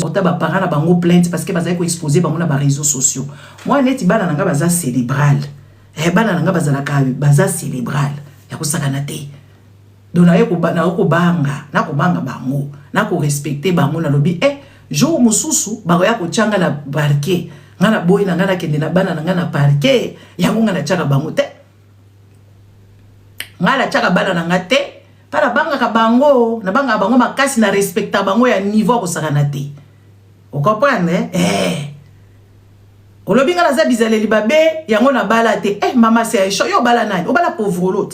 ba parents na bango plainte parce que bazali ko exposer bango na ba réseaux sociaux. Moi neti bana nanga baza cérébral. Bana nanga baza cérébral. Ya ko sakana te. Donc na ko banga, na ko banga bango, na ko respecter bango na lobi jour mususu ba ya ko changa na parquet. Ngana boy na ngana kende na bana na ngana parquet, yango ngana chaka bango te. Ngala chaka bana na ngate. Para banga ka bango, na banga bango makasi na respecta bango ya niveau ko sakana te. Vous comprenez? Olobi ngala za bizale libabe, yango na bala te. Mama c'est chaud, yo bala nani? O bala pauvre lot.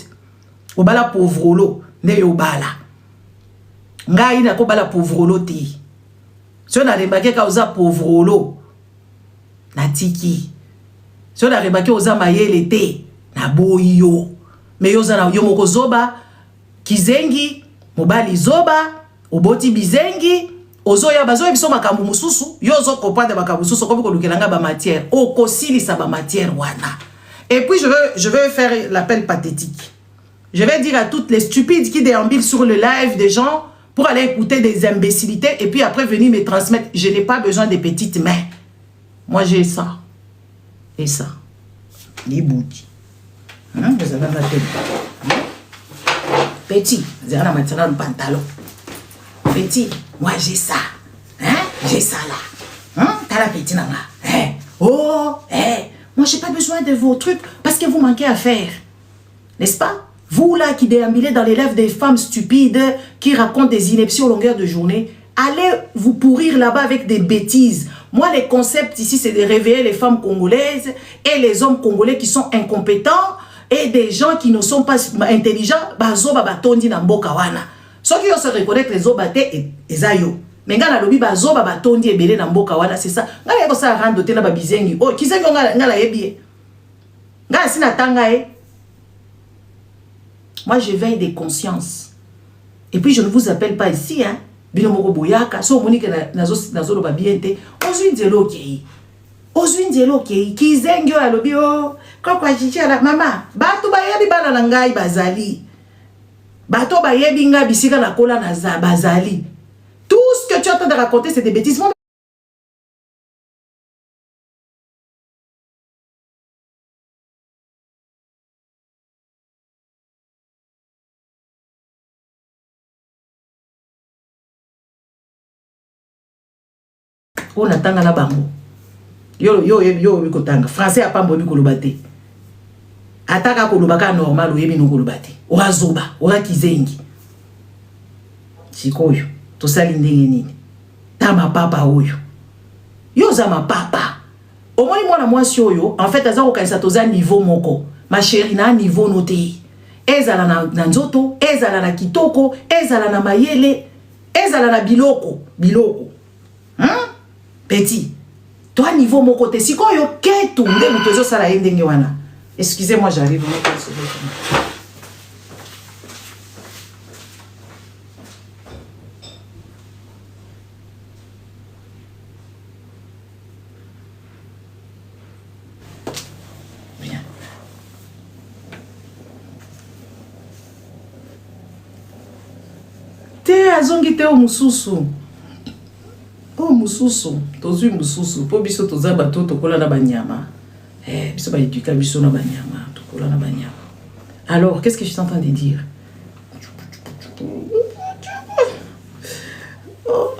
O bala pauvre lot, ne yo bala. Ngai na ko bala pauvre lot te. Si on a remarqué ka oza pauvre lot, na tiki. Si on a remarqué oza mayele te, na boyo. Mais yo za na yo moko zoba kizengi, mobali zoba, oboti bizengi, ozoya bazoya biso makambu mususu, yo zo comprendre makambu mususu comme ko lukelanga ba matière, okosili sa ba matière wana. Et puis je vais faire l'appel pathétique. Je vais dire à toutes les stupides qui déambulent sur le live des gens pour aller écouter des imbécilités et puis après venir me transmettre. Je n'ai pas besoin de petites mains. Moi j'ai ça. Et ça. Les bouts. Vous avez la tête. Petit, j'ai un pantalon. Petit, moi j'ai ça. J'ai ça là. T'as la petite nana. Moi j'ai pas besoin de vos trucs parce que vous manquez à faire. N'est-ce pas? Vous là qui déambulez dans les lèvres des femmes stupides qui racontent des inepties au longueur de journée, allez vous pourrir là-bas avec des bêtises. Moi les concepts ici c'est de réveiller les femmes congolaises et les hommes congolais qui sont incompétents. Et des gens qui ne sont pas intelligents, bazo babatondi na mboka wana. Ceux qui ont se reconnaître les obate et zayo. Mais ngala lobi bazo babatondi ebele na mboka wana, c'est ça. Ngala yako sa rando te na babizengi. Oh, kizengi ngala yebi. Ngala sina tanga Moi je veille des consciences. Et puis je ne vous appelle pas ici Bino moko boyaka, so monique nazo lo babiente. Ozwi nzelo kei. Ozwi nzelo kei. Kizengi yo alobi Kwa chichela mama bato bayebi bana na ngai bazali bato bayebi nga bisika na kola na za bazali. Tout ce que tu es en train de raconter c'est des bêtises. On attend la bango yo bikotanga français a pas mbobi kolobate. Ataka kolobaka normal oyebi no kolobate. Ora zoba, ora kizengi. Sikoyo, to sali ndenge nini? Ta ma papa oyo. Yo za ma papa. Omoni mwana mwasi oyo, en fait aza ko kanisa toza niveau moko. Ma chérie na niveau noté. Ezala na nzoto, ezala na kitoko, ezala na mayele, ezala na biloko. Petit. Toi niveau mon côté si quand yo ketu nde mutozo sala ndenge wana. Excusez-moi, j'arrive on va se bien. Te azongi te o mususu. Oh mususu, tozui mususu, po biso toza bato tokola na banyama. Biso ba éduquer biso na banyama, tokola na banyama. Alors, qu'est-ce que je suis en train de dire? Oh,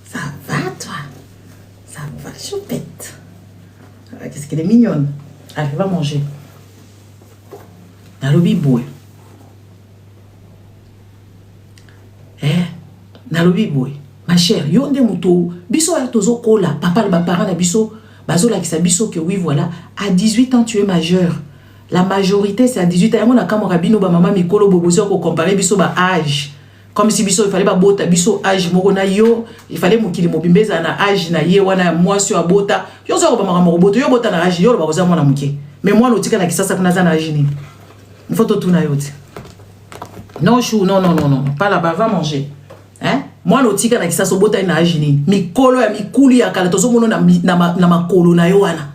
ça va toi? Ça va, choupette. Qu'est-ce qu'elle est mignonne. Allez, va manger. Nalobi boy. Nalobi boy. Ma chère, yonde muto, biso ya tozo kola, papa le parent na biso, bazo la kisa biso que oui voilà, à 18 ans tu es majeur. La majorité c'est à 18 ans. On a comme rabino ba maman mikolo bobozo ko comparer biso ba âge. Comme si biso il fallait ba bota biso âge moko na yo, il fallait mukili mobimbeza na âge na ye wana moi sur abota. Yo zo ba maman roboto yo bota na âge yo ba koza mwana muke. Mais moi lotika na kisasa kuna za na âge ni. Il faut tout na yote. Non chou, non, pas là-bas, va manger. Hein? Moi lotika na kisasa bota na âge ni. Mikolo ya mikuli ya kala tozo mono na makolo na yo wana.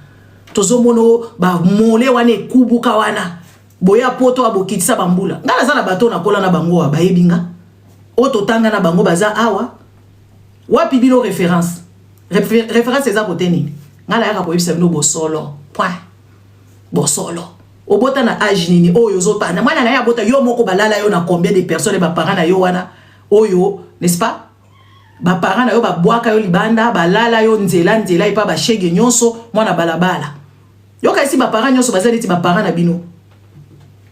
Tozo mono ba mole wana kubuka wana. Boya poto abokitisa bambula. Ngala za na bato na kola na bango ba yebinga. Oto tanga na bango baza awa. Wapi bino référence. Référence c'est ça côté ni. Ngala ya ko yebisa bino bo solo. Point. Bo solo. Obota na âge nini oyo zota. Na mwana na ya bota yo moko balala yo na combien de personnes ba parents na yo wana. Oyo, n'est-ce pas? Ba parents na yo ba boaka yo libanda, balala yo nzela ipa ba shege nyonso mwana balabala. Yo ka isi ba parents nyonso bazali ti ba parents na bino.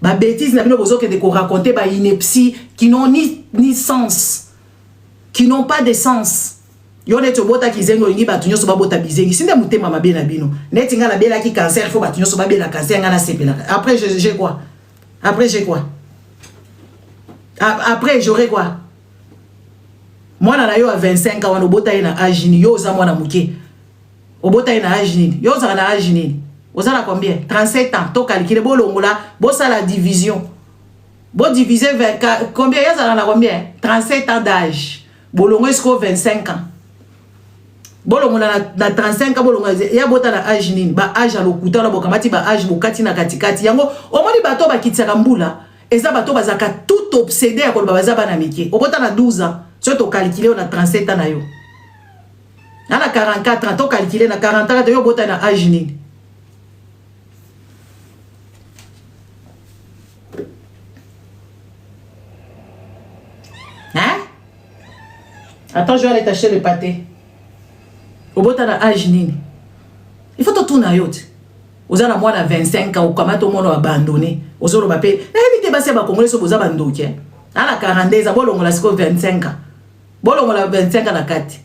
Ba bêtises na bino bozo ke de ko raconter ba ineptie qui n'ont ni sens. Qui n'ont pas de sens. Yo neto bota kizengo lingi batu nyonso ba bota bizengi. Sinde mutema mabe na bino. Neti nga la bela ki cancer, il faut batu nyonso ba bela cancer nga na sepela. Après j'ai quoi? Après j'ai quoi? Après j'aurai quoi? Moi na yo à 25 ans, on bota na âge ni yo za mwana muke. Obota na âge ni. Yo za na âge ni. Ozala combien? 37 ans. To calculer bo longola, bo ça la division. Bo diviser vers combien yo za na combien? 37 ans d'âge. Bo longo jusqu'à 25 ans. Bo longo na 35 ans bo longo ya bota na âge ni. Ba âge a lokuta na bokamati ba âge bokati na katikati. Yango omoni bato ba kitisa mbula. Eza bato bazaka tout obsédé à kolba baza bana miki. Obota na 12 ans. Si tu calcules, on a 37 ans. On a 44 ans. Tu calcules, on a 40 ans. Tu as un âge. Hein? Attends, je vais aller t'acheter le pâté. Tu as un âge. Il faut te tourner à l'autre. Vous avez moins de 25 ans. Comment tout le monde a abandonné. Vous avez abandonné. Évitez de passer à Congolais. Vous avez abandonné. On a 42 ans. Vous avez 25 ans. Bolo ngola 25 na kati.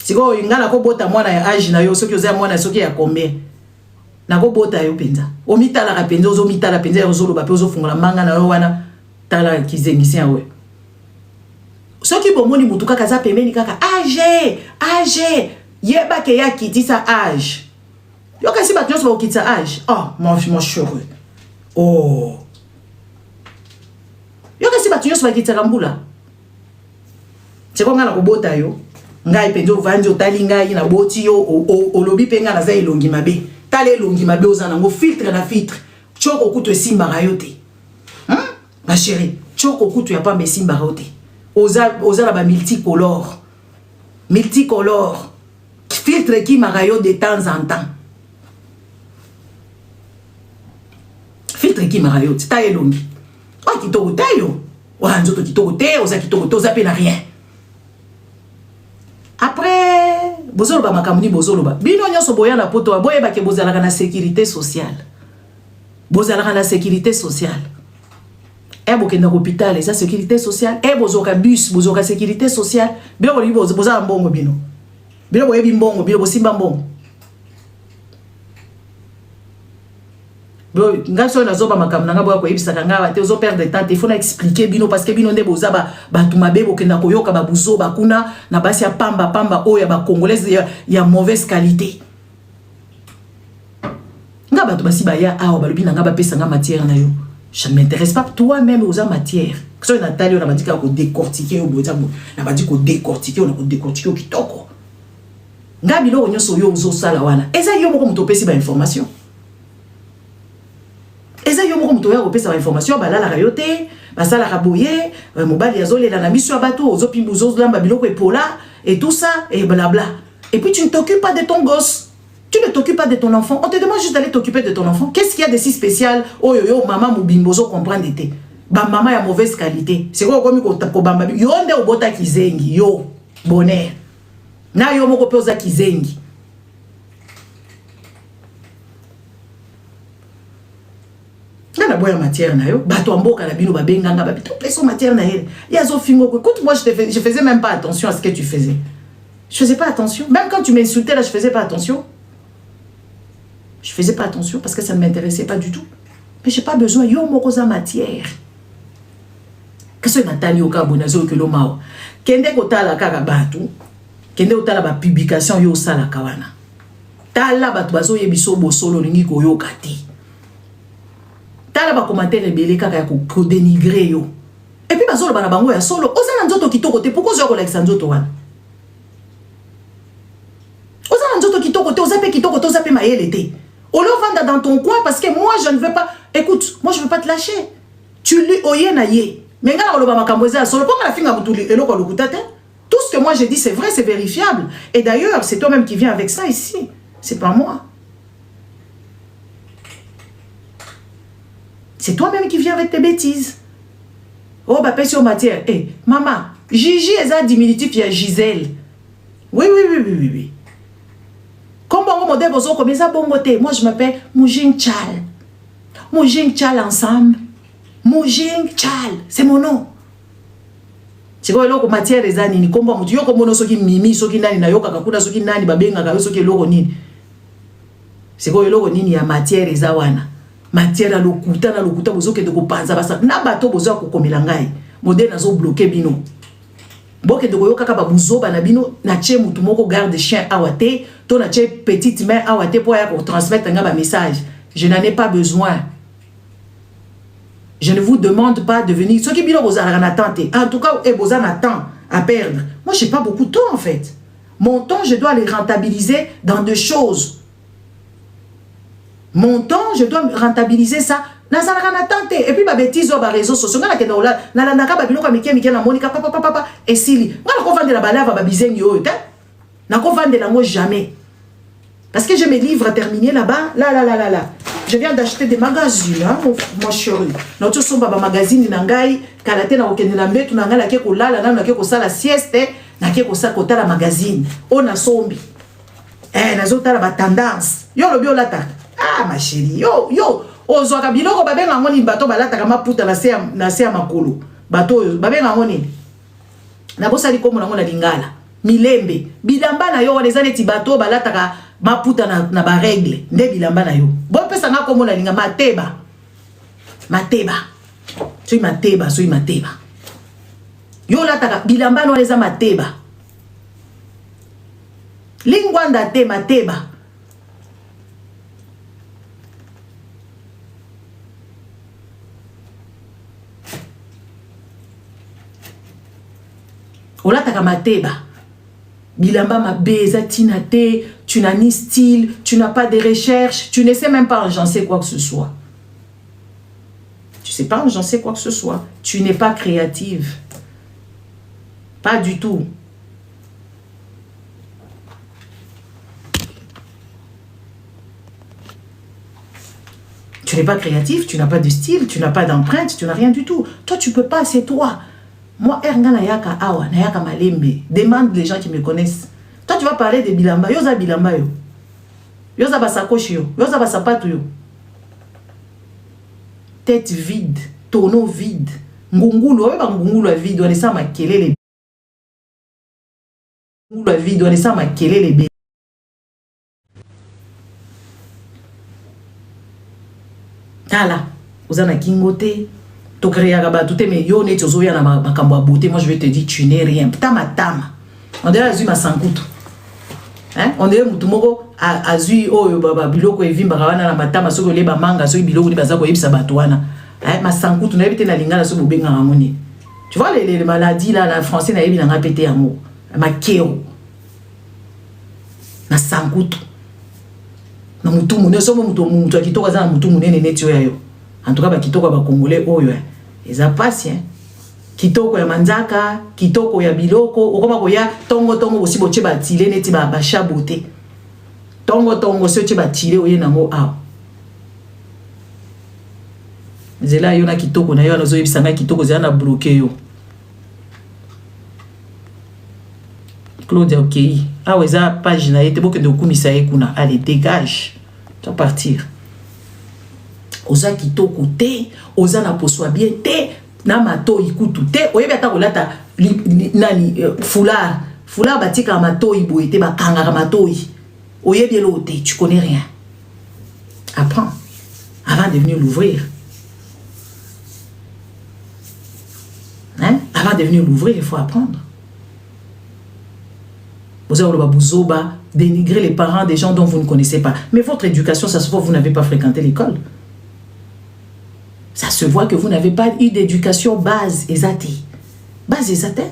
Siko ingana ko bota mwana ya age na yo soki oza mwana soki ya combien. Na ko bota yo penza. O mitala ka penza ozo mitala penza yo zolo ba pe ozo fungola manga na yo wana tala kizengisi ya we. Soki bomoni mutu kaka za pembeni kaka age yeba ke ya kitisa age. Yo kasi ba nyonso ba kitisa age. Oh, mon chéri. Oh. Yo kasi batu nyonso bakitaka mbula. Tseko nga na kobota yo. Ngai penzo vandi otali ngai na boti yo olobi penga na za elongi mabe. Tala elongi mabe ozana ngo filtre na filtre. Choko kutu esimba yo te. Ma chérie, choko kutu ya pa mesimba yo te. Oza na ba multicolore. Multicolore. Filtre ki marayo de temps en temps. Filtre ki marayo te ta elongi. Ah, qui t'ont yo. Ouah, nous qui t'ont oza qui t'ont oza peine rien. Après, bozolo ba makamuni bozolo ba. Bino nyonso boya na poto boye ba ke bozala na sécurité sociale. Bozala na sécurité sociale. E bokenda hôpital, eza sécurité sociale. E bozoka bus, bozoka sécurité sociale. Bino boli boza mbongo bino. Bino boye bimbongo, bino bosimba mbongo. Ngaso na zoba makamna nga boya ko yebisaka nga te ozo perdre temps il faut na expliquer bino parce que bino nde boza ba tumabe bokenda koyoka ba buzo bakuna na basi ya pamba oya ba congolaise ya mauvaise qualité nga ba to basi ba ya awa ba lobi na nga ba pesa nga matière na yo je ne m'intéresse pas toi même aux matière que so na tali na badika ko décortiquer au boza na badi ko décortiquer on a ko décortiquer kitoko nga bilo nyonso yo ozo sala wana eza yo moko mutopesi ba information. Eza yo moko muto ya kopesa ba information balala rayote basala raboye mobali azolela na miso ya bato ozopimba ozolamba biloko epola et tout ça et blabla et puis tu ne t'occupes pas de ton gosse, tu ne t'occupes pas de ton enfant, on te demande juste d'aller t'occuper de ton enfant. Qu'est-ce qu'il y a de si spécial? Oh yo maman mobimbo zo comprendre te ba maman ya mauvaise qualité c'est quoi comme ko bamba yo nde obota kizengi yo bonheur na yo moko pe oza kizengi. Na boya matière na yo bato amboka na bino babenganga babito pleso matière na elle yazo fingo. Écoute, moi je faisais même pas attention à ce que tu faisais. Je faisais pas attention, même quand tu m'insultais là je faisais pas attention. Je faisais pas attention parce que ça ne m'intéressait pas du tout. Mais j'ai pas besoin yo moko za matière. Qu'est-ce que Nathalie Okabonazo que lo mao kende kotala kaka bato kende otala ba publication yo sala kawana tala bato bazo yebiso bosolo lingi koyoka te. Tala ba commentaire ebele kaka ya ko dénigrer yo. Et puis bazolo bana bango ya solo ozana nzoto kitoko te pourquoi zo ko like nzoto wana. Ozana nzoto kitoko te ozape kitoko te ozape mayele te. On le vend dans ton coin parce que moi je ne veux pas. Écoute, moi je veux pas te lâcher. Tu lui oye na ye. Mais quand on a solo, pourquoi la fin a tout ce que moi j'ai dit, c'est vrai, c'est vérifiable. Et d'ailleurs, c'est toi-même qui viens avec ça ici. C'est pas moi. C'est toi-même qui viens avec tes bêtises. Oh, bah, pèse sur matière. Eh, maman, Gigi est un diminutif, il y a Gisèle. Oui. Comme bon modèle, vous comme ça, bon côté. Moi, je m'appelle Moujing Chal. Moujing Chal ensemble. Moujing Chal. C'est mon nom. C'est quoi le matière des années? Comme bon, tu as comme soki mimi, soki nani na yoka kakuna soki nani babenga kayo soki logo nini. C'est quoi le logo nini ya matière des awana? Matière à l'okuta bozo ke de kopanza basa na bato bozo ko komela ngai. Modèle nazo bloquer bino. Boke de koyoka ka babuzo bana bino na che mutu moko garde chien awate, to na che petite main awate pour ya ko transmettre nga ba message. Je n'en ai pas besoin. Je ne vous demande pas de venir. Ceux qui bino bozala na attente. En tout cas, boza na temps à perdre. Moi, j'ai pas beaucoup de temps en fait. Mon temps, je dois les rentabiliser dans deux choses. Mon temps, je dois rentabiliser ça. Et puis, ma bêtise, ma réseaux sociaux, et si, jamais. Parce que j'ai mes livres à terminer là-bas. Là. Je viens d'acheter des magazines, hein, mon chéri. Notre son baba magazine nangai, kalate na okende na mbetu nangai la keko lala na keko sala sieste, na keko sa kota la magazine. On a sombi. Nazota la tendance. Yo lo bio lata. Ah ma chérie, yo. Ozoka biloko babenga ngoni bato balata kama puta na sea makolo. Bato babenga ngoni. Na bosa li komo na ngona lingala. Milembe. Bilamba na yo wanezane ti bato balata ka maputa na ba règle. Nde bilamba na yo. Bo pesa nga komo na linga mateba. Soy mateba. Yo lata ka bilamba no leza mateba. Lingwanda te mateba. Olataka mateba. Bilamba ma beza tinate, tu n'as ni style, tu n'as pas de recherche, tu ne sais même pas agencer quoi que ce soit. Tu sais pas agencer quoi que ce soit. Tu n'es pas créative. Pas du tout. Tu n'es pas créatif, tu n'as pas de style, tu n'as pas d'empreinte, tu n'as rien du tout. Toi, tu peux pas, c'est toi. Moi, Nayaka Awa, Nayaka Malembe, demande les gens qui me connaissent. Toi, tu vas parler de Bilamba. Yoza Bilamba yo. Yoza Basakoshi yo. Yoza Basapatu yo. Tête vide, tonneau vide. Ngungulu, Ngungulu a vide, on est sans makelele. Ngungulu a vide, on est sans makelele. Tala, vous en avez kingote. Mais yo ne tozoya na makambo beauté, moi je vais te dire tu n'es rien. Tama. On dirait azui masankutu. Hein? On dirait mutumoko azui oyo baba biloko evimba wana na matama soko leba manga soko biloko ni bazako yebisa batwana. Hein? Masankutu na ebite na lingala soko bobenga ngoni. Tu vois les maladies là, la français na yebi na ngapete yango. Makeo. Na sankutu. Na mutumu ne somo mutu akitoka za mutumu nene netio yayo. En tout cas, ba kitoko ba congolais oyo. Eza patient. Kitoko ya manzaka, kitoko ya biloko, okoma ko ya tongo aussi boche ba tile neti ba shabote. Tongo so che ba tile oye nango aw. Zela yo na kitoko na yo nazo yebisanga kitoko za na bloquer yo. Claudia OK. Ah ouais, ça page na yete boke de kumisa ekuna. Allez, dégage. Tu vas partir. Oza kitoko te, oza na poswa bien te, na mato ikutu te, oyebi ata kolata nani foulard batika mato iboye te bakanga mato yi. Oyebi lo te, tu connais rien. Apprends avant de venir l'ouvrir. Hein? Avant de venir l'ouvrir, il faut apprendre. Vous avez dénigrer les parents des gens dont vous ne connaissez pas. Mais votre éducation, ça se voit, vous n'avez pas fréquenté l'école. Ça se voit que vous n'avez pas eu d'éducation base exacte. Base exacte.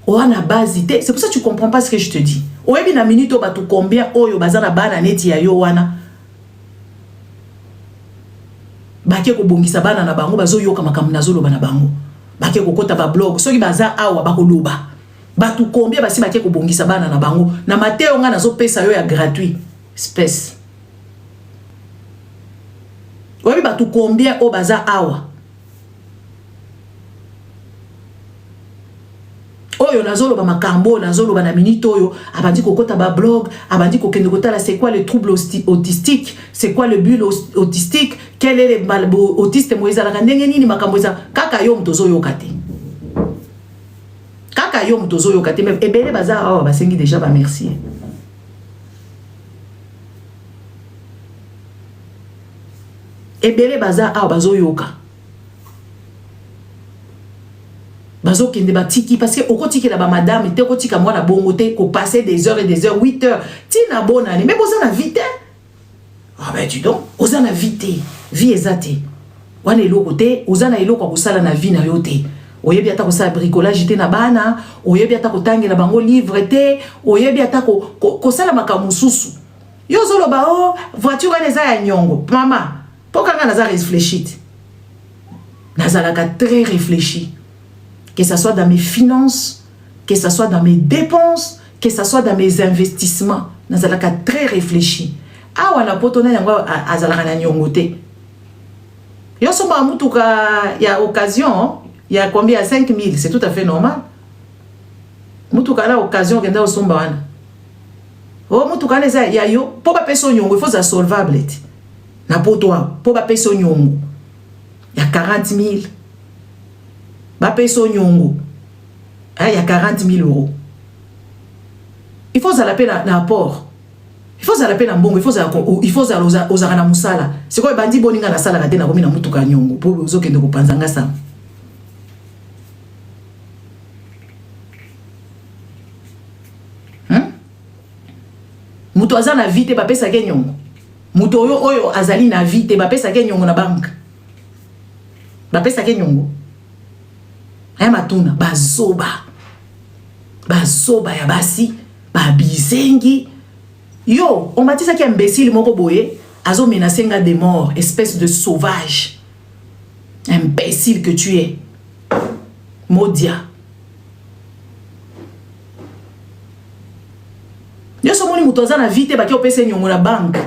On a base. C'est pour ça que tu ne comprends pas ce que je te dis. On a une minute, on a tout combien. On a une bana neti ya yo wana. Baké ko bongisa bana na bango bazo yoka makambo nazolo bana bango. bake kokota ba blog soki baza awa bakoloba batu combien basi bake kobongisa bana na bango na mateo nga nazo pesa yo ya gratuit espèce oyebi batu combien o baza awa oyo nazoloba makambo nazoloba na minute oyo abandi kokota ba blog abandi kokende kotala c'est quoi le trouble autistique c'est quoi le bulle autistique quel est le mal autiste moïse la ndenge nini makambo za kaka yo mtozo yo kate kaka yo mtozo yo kate mais ebele baza awa basengi déjà ba merci ebele baza awa bazo yoka bazo kende batiki parce que okotiki la ba madame te kotika mwana bongo te ko passer des heures et des heures 8 heures tina bona mais boza na vite ah ben tu donc oza na vite vie ezate wana eloko te oza na eloko kosala na vie na yo te oyebi ata kosala bricolage te na bana oyebi ata kotangela bango livre te oyebi ata kosala makamususu yo zoloba o voiture wana eza ya nyongo mama poka nga naza réfléchit nazalaka très réfléchi. Que ce soit dans mes finances, que ce soit dans mes dépenses, que ce soit dans mes investissements. Nous allons très réfléchi. Ah, on a pas tourné à Zalana Nyongote. Yo sommes à Moutouka, il y a occasion, il y a combien? 5 000, c'est tout à fait normal. Moutouka là, occasion, il y a Somban. Oh, Moutouka, il y a yo, pour pas payer son nyongo, il faut ça solvable. Na pour toi, pour pas payer son nyongo. Il y a 40 000. Ba peso nyongo. Il y a 40 000 euros. Il faut ça la peine à apport. Il faut ça la peine à bon. Il faut ça aux arana musala. C'est quoi bandi boninga na sala kate na komi na mutuka nyongo. Pour zo kende ko panzanga sa. Muto aza na vite ba pesa ke nyongo. Muto oyo azali na vite ba pesa ke nyongo na banque. Ba pesa ke nyongo. Matuna bazoba ya basi babizengi yo on m'a dit ça qui est imbécile moko boye azo menacer nga de mort espèce de sauvage imbécile que tu es Modia yo so moni muto za na vite ba ki opese nyongo na banque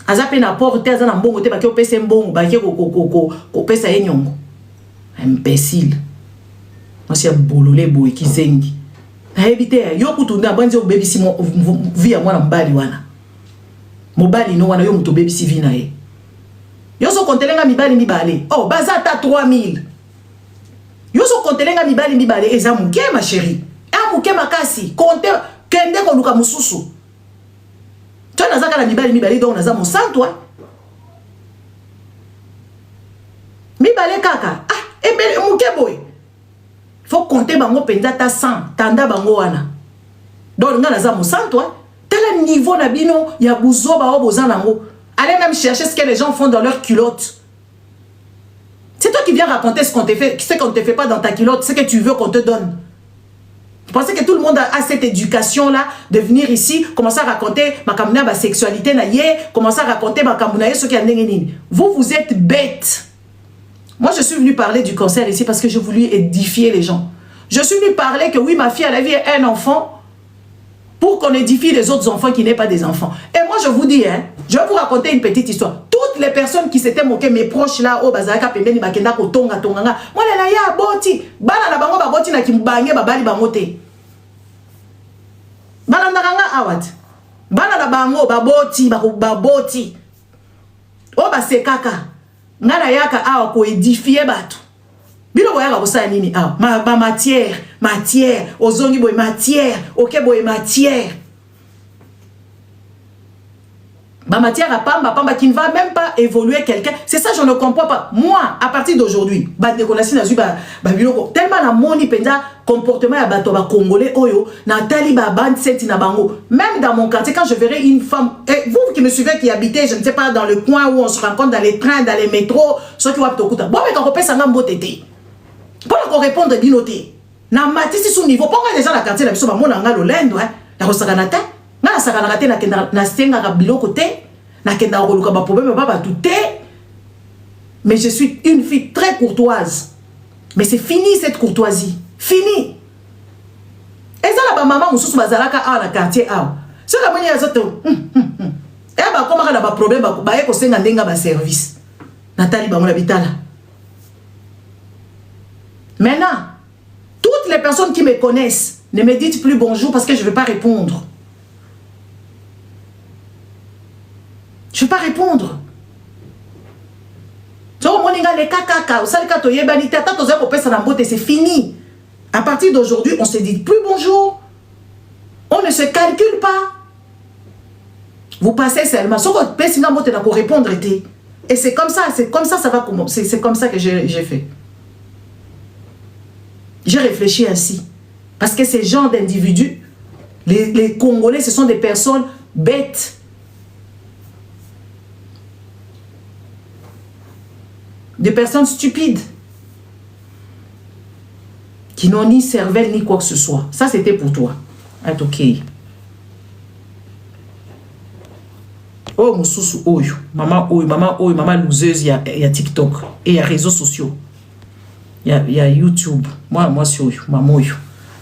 aza pe na porte aza na mbongo te ba ki opese mbongo ba ki ko pesa ye nyongo imbécile. Moi c'est bololé boy qui zengi. Na ebite yo kutunda banze obebisi mo via mwana mbali wana. Mobali no wana yo muto bebisi vina e. Yo so kontelenga mibali mibale. Oh baza ta 3000. Yo so kontelenga mibali mibale eza muke ma chérie. A muke makasi. Konte kende ko luka mususu. Toi nazaka na mibali mibale donc naza mosanto. Mibale kaka. Ah ebele muke boy. Faut compter bango penza ta 100 tanda bango wana donc nga naza mosanto tel niveau na bino ya buzoba o bozanango allez même chercher ce que les gens font dans leurs culottes. C'est toi qui viens raconter ce qu'on te fait, ce qu'on te fait pas dans ta culotte, ce que tu veux qu'on te donne. Vous pensez que tout le monde a cette éducation là de venir ici commencer à raconter ma kamuna ba sexualité na yé, commencer à raconter ma kamuna ce qui a ndengeni. Vous êtes bêtes. Moi, je suis venu parler du cancer ici parce que je voulais édifier les gens. Je suis venu parler que oui, ma fille, elle a vu un enfant pour qu'on édifie les autres enfants qui n'est pas des enfants. Et moi, je vous dis, hein, je vais vous raconter une petite histoire. Toutes les personnes qui s'étaient moquées, mes proches là, au Bazaka, Pembeni, Bakenda, Kotonga, Tonganga, moi, là, ya boti, bana na bango, baboti na kimbange, babali bamote. Bana na awat. Bana na bango, baboti, baboti. O basekaka. Ngana yaka awa ko édifier bato. Bilo boyaka kosala nini awa? Ma matière, ozongi boy matière, OK boy matière. Ba matière à pamba qui ne va même pas évoluer quelqu'un. C'est ça je ne comprends pas. Moi à partir d'aujourd'hui, ba déconasi na zuba ba biloko tellement na moni penza comportement ya bato ba congolais oyo na tali ba bande senti na bango. Même dans mon quartier quand je verrai une femme et vous qui me suivez qui habitez je ne sais pas dans le coin où on se rencontre dans les trains, dans les métros, ceux qui wap tokuta. Bon mais quand on pèse nga mbotete. Pour qu'on répondre binoté. Na matisi sous niveau pour les gens la quartier la biso ba mona nga lolendo hein. Na kosakana ta na sakana te na stenga ka biloko te na kenda koluka ba problème ba tout te. Mais je suis une fille très courtoise. Mais c'est fini cette courtoisie. Fini. Et ça, la maman, on se bazalaka à la quartier. C'est la manière de et bah, comment on a un problème, bah, il y a un service. Nathalie, bah, on habite là. Maintenant, toutes les personnes qui me connaissent, ne me dites plus bonjour parce que je ne vais pas répondre. Je ne vais pas répondre. C'est fini. À partir d'aujourd'hui, on ne se dit plus bonjour. On ne se calcule pas. Vous passez seulement. Pour répondre. Et c'est comme ça, ça va commencer. C'est comme ça que j'ai fait. J'ai réfléchi ainsi. Parce que ces gens d'individus, les Congolais, ce sont des personnes bêtes. Des personnes stupides. Qui n'ont ni cervelle ni quoi que ce soit. Ça, c'était pour toi. C'est ok. Oh, Moussousou, oyo. Maman loseuse, il y a TikTok. Et il y a réseaux sociaux. Il y a YouTube. Moi, c'est oyo. Maman, oyo.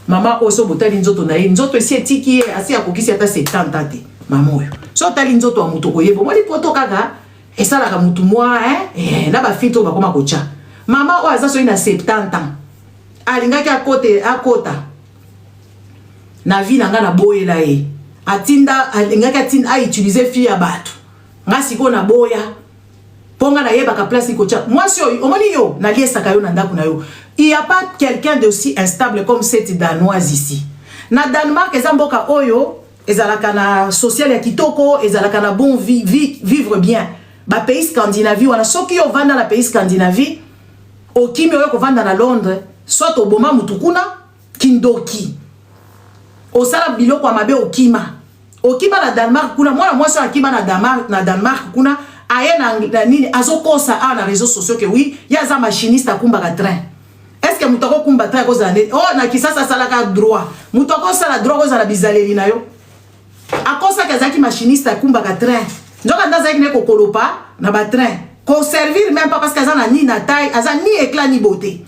Maman, oso, botali nzoto na ye. Nzoto, si etiki, asi akokisi ata 70 ans. Maman, oyo. So, tali nzoto wa muto koye. Bon, moi, li poto kaka. Et ça, la mutu moi, hein. Là, ba fito, ba koma kocha. Maman, oyo, ça, na 70 ans. Alingaki akota. Na vie na nga na boye la ye. Atinda, alingaki atinda, a utiliser fille ya batu. Nga siko na boya. Ponga na ye baka place kocha. Moi, si yo, omoni yo, na liye saka yo na ndaku na yo. Il n'y a pas quelqu'un d'aussi instable comme cette Danoise ici. Na Danemark, ezamboka oyo, ezalaka na social ya kitoko, ezalaka na bon vivre bien. Ba pays Scandinavie, wana soki yo vanda na pays Scandinavie, okimi yo ko vanda na Londres, soit au boma mutukuna, kindoki. Osala biloko amabe okima. Okima na Danemark kuna, moi so akima na Danemark kuna, aye na nini azokosa na réseaux sociaux que oui, ya za machiniste akumba ka train. Est-ce que mutako kumba train ko zane? Oh na kisasa salaka droit. Mutako sala droit ko zala bizaleri na yo. Akosa kazaki machiniste akumba ka train. Njoka ndaza ki ne kokolopa na ba train. Ko servir même pas parce que azana ni na taille, azana ni éclat ni beauté.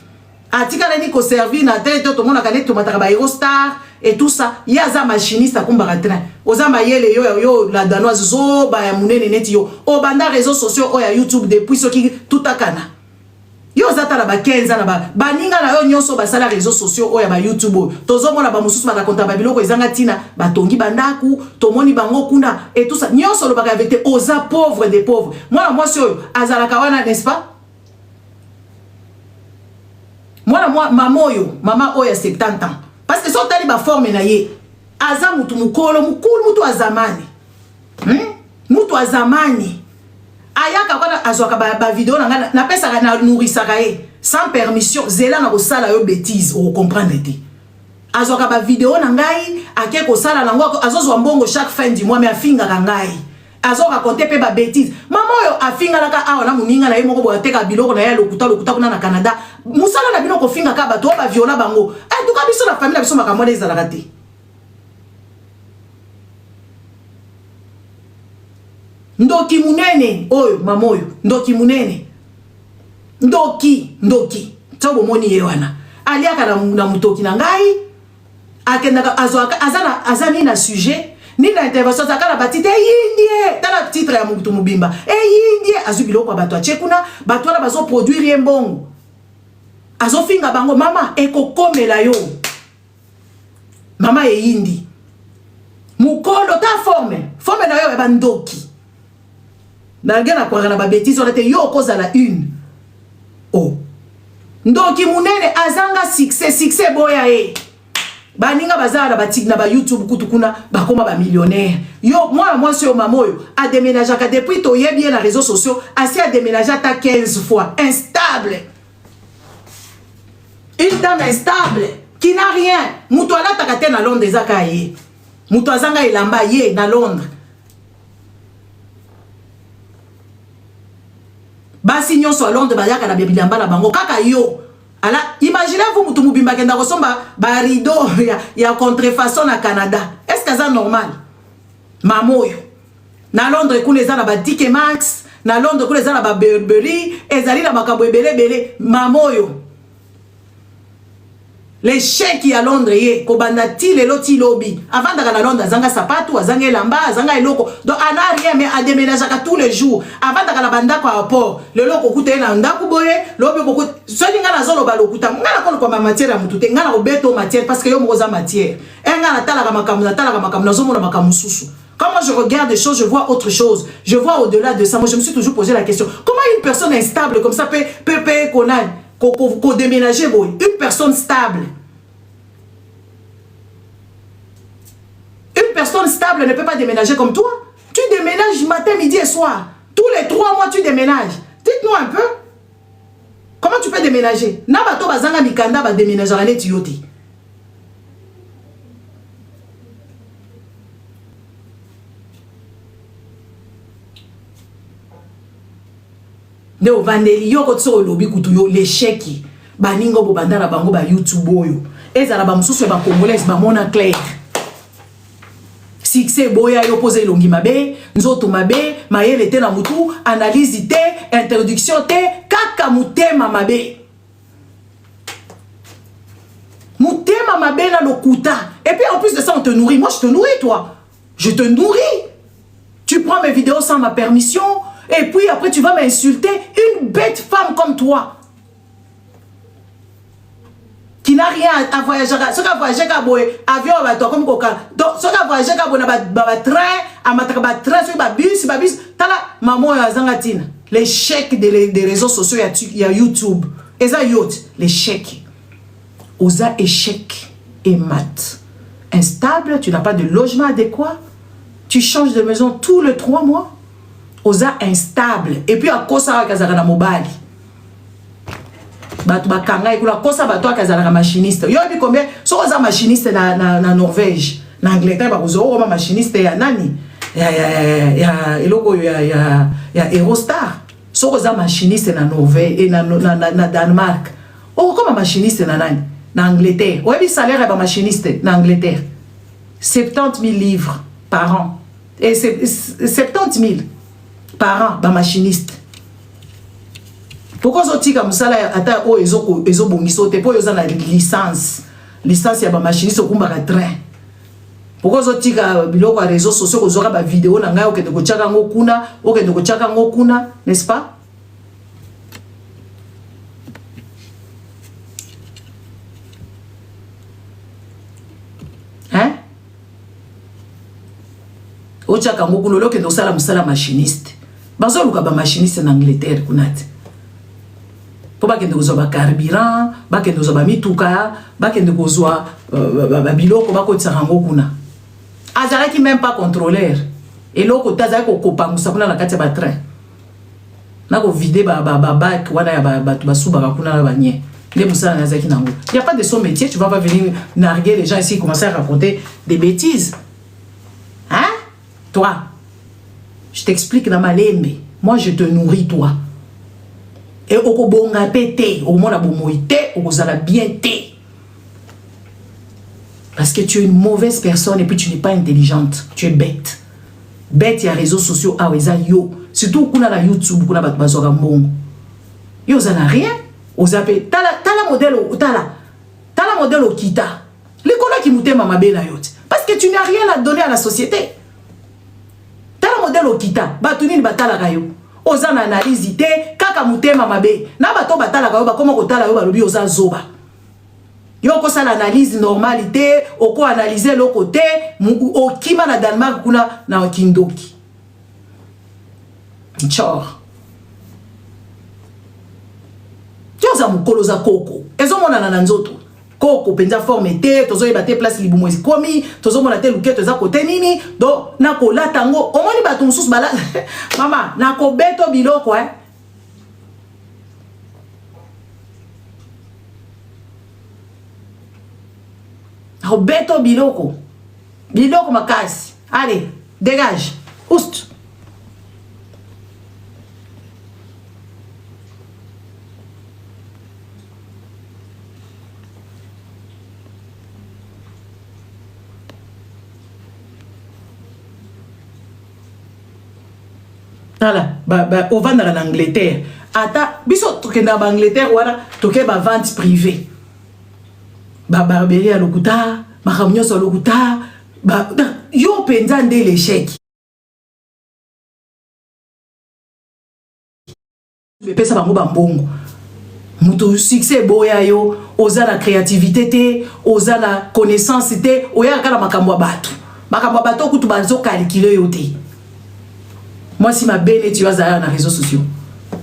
Atika ni ko servir na taille to mona kanete to mataka ba Eurostar et tout ça. Ya za machiniste akumba ka train. Ozama yele yo la danoise zo ba ya munene neti yo. O banda réseaux sociaux o ya YouTube depuis soki tout akana. Yo zata la ba 15 na ba baninga na yo nyonso ba sala réseaux sociaux o ya ba YouTube. Tozo mona ba mususu ba konta ba biloko ezanga tina ba tongi bandaku, tomoni bango kuna et tout ça. Nyonso lo ba vete oza pauvre des pauvres. Moi so azala kawana n'est-ce pas? Moi mamoyo, maman oya 70 ans. Parce que so tali ba forme na ye. Aza mutu mukolo mukulu mutu azamani. Mutu azamani. Ayaka kwa azwaka ba vidéo na pesa na nourrisaka ye sans permission zela na ko sala yo bêtise o comprendre te. Azwaka ba vidéo na ngai ake ko sala na ngoko azozwa mbongo chaque fin du mois mais afinga ka ngai. Azoka compter pe ba bêtise. Maman yo afinga la ka awa na muninga na ye moko bo ateka biloko na ye lokuta kuna na Canada. Musala na bino ko finga ka ba to ba viola bango. En tout cas biso na famille biso makamwa les alakati. Ndoki munene oyo mamoyo ndoki munene ndoki tsobo moni ye wana aliaka na mutoki na ngai akenda azani na sujet ni na intervention zakala batite yindie tala titre ya mutu mubimba yindie azubilo kwa bato achekuna bato wana bazo produire yembongo azofinga bango mama ekokomela yo mama yindi mukolo ta forme na yo eba ndoki na gana kwa na ba bêtise on était yo cause à la une. Oh. Ndoki munene azanga succès boya baninga bazala batik na ba YouTube kutukuna bakoma ba millionnaire. Yo moi sur mamoyo a déménagé depuis to yebi na réseaux sociaux, asi a déménagé ta 15 fois, instable. Une dame instable qui n'a rien. Muto ala takate na Londres zakaye. Muto azanga ilamba ye na Londres. Basi nyonso à Londres bayaka na bilamba na bango kaka yo. Ala imaginez-vous mutu mubimba kenda kosomba ba rideau ya contrefaçon na Canada. Est-ce que ça normal? Mamoyo. Na Londres kuna eza na ba Dick Max, na Londres kuna eza na ba Burberry, ezali na makambo ebele mamoyo. les chèques à Londres, kobandati le loti lobby. Avant d'aller à Londres, azanga sapato, azanga lamba, azanga eloko. Donc on n'a rien mais à déménager tous les jours. Avant d'aller à la banda kwa rapport, le loko koute na ndaku boye, lobe beaucoup. Soli ngana zolo balokuta, ngana kono kwa matière ya mutute, ngana obeto matière parce que yo moza matière. Ngana tala makamu na zomo na makamu susu. Quand moi je regarde des choses, je vois autre chose. Je vois au-delà de ça. Moi je me suis toujours posé la question, comment une personne instable comme ça peut connaître qu'on déménager, une personne stable. Une personne stable ne peut pas déménager comme toi. Tu déménages matin, midi et soir. Tous les 3 mois, tu déménages. Dites-nous un peu. Comment tu peux déménager? Nabato bazanga mikanda ba déménager à l'Éthiopie. Ne ovandeli yo kotso lobi kutu yo l'échec baningo bo bandana bango ba YouTube oyo ezala ba mususu ba congolaise ba mona clair succès boya yo poser longi mabe nzoto mabe mayele te na mutu analyse te introduction te kaka mutema mabe na lokuta et puis en plus de ça on te nourrit. Moi je te nourris, toi je te nourris. Tu prends mes vidéos sans ma permission. Et puis après tu vas m'insulter une bête femme comme toi qui n'a rien à voyager. Ce qui a voyagé avion comme coca. Donc ce qui a voyagé train, à train sur bus, tala maman ya zangatine. Les chèques des réseaux sociaux il y a YouTube. Et ça yacht les chèques. Osa échec et mat. Instable, tu n'as pas de logement adéquat. Tu changes de maison tous les 3 mois. Oza instable et puis à cause ça kazara na mobali batu bakanga ikula kosa batu kazara machiniste yo bi combien so oza machiniste na Norvège na Angleterre ba kozo o machiniste ya nani ya eloko ya Eurostar so oza machiniste na Norvège et na Danemark o comme machiniste na nani na Angleterre o bi salaire ba machiniste na Angleterre 70 000 livres par an et 70 000 par an, ba machiniste. Pourquoi ça tika musala ata o ezo bongiso te po yoza na licence ya ba machiniste kumba ka train. Pourquoi ça tika biloko ya réseaux sociaux ko zoka ba vidéo na ngai okende ko chaka ngokuna, n'est-ce pas? Hein? O chaka ngokuna lokende osala musala machiniste. Bazo luka ba machiniste en Angleterre kunati. Po bakende kozwa ba carburant, bakende kozwa ba mituka, bakende kozwa ba biloko bakotisa ngo kuna. Azalaki même pas contrôleur. Et loko tazaki ko kopangusa kuna na kati ba train. Na ko vider ba bac wana ya ba suba kuna na banye. Les moussala nazaki nango. Il y a pas de son métier, tu vas pas venir narguer les gens ici commencer à raconter des bêtises. Hein? Toi, je t'explique dans ma lembe. Moi, je te nourris, toi. Et au bonga pété, au monde a bomoïté, au ala bien té. Parce que tu es une mauvaise personne et puis tu n'es pas intelligente. Tu es bête. Bête, il y a réseaux sociaux, ah ouais, ça yo. Surtout qu'on a la YouTube, qu'on a bazooka mbongo. Yo, ça n'a rien. Aux appels, t'as la modèle au kita. Les collègues qui moutent ma belle yote. Parce que tu n'as rien à donner à la société. Modèle okita batuni batala kayo oza na analyse te kaka mutema mabe na bato batala kayo ba koma kotala yo balobi oza zoba yo ko sala analyse normalité oko analyser le côté okima na Danemark kuna na kindoki chor tioza mukolo za koko ezomona na nzoto koko penza forme te tozo yeba te place libumo komi tozo mona te luketo za kote nini do na ko latango omoni batu mususu bala mama na ko beto biloko Roberto biloko makasi allez dégage oust. Voilà, au vendre en Angleterre. Ata, biso toke na Angleterre wala toke ba vente privée. ba barberie à lokuta makamnyo so lokuta ba yo penza nde l'échec pesa bango bambongo mutu succès boya yo oza la créativité te oza la connaissance te oya kala makambo bato kutu banzo calculer yo te. Moi si ma belle tu vas na réseaux sociaux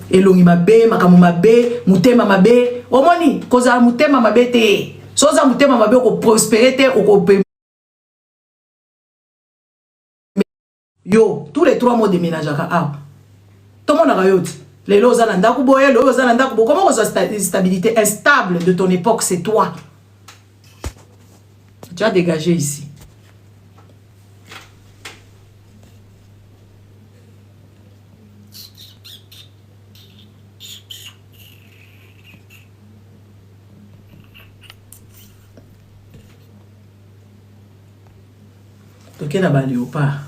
elongi mabe makambo mabe mutema mabe omoni koza mutema mabe te soza mutema mabe ko prospérer te ko yo tous les 3 mois de ménage à tout le monde a yote les lots à l'andaku boye les lots à l'andaku bo comment on stabilité instable de ton époque c'est toi tu as dégagé ici. Ok, na ba léopard.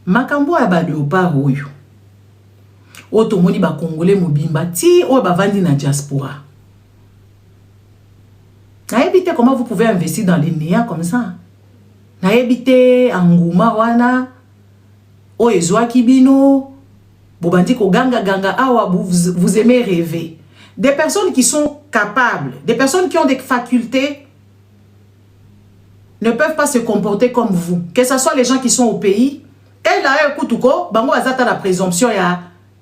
Makambo ya ba léopard oyo. Oto moni ba congolais mobimba ti o ba vandi na diaspora. Na éviter comment vous pouvez investir dans les néants comme ça. Na éviter anguma wana o ezwa kibino bobandi ko ganga awa vous aimez rêver. Des personnes qui sont capables, des personnes qui ont des facultés ne peuvent pas se comporter comme vous. Que ce soit les gens qui sont au pays, et là, écoute-toi, bango azata la présomption, il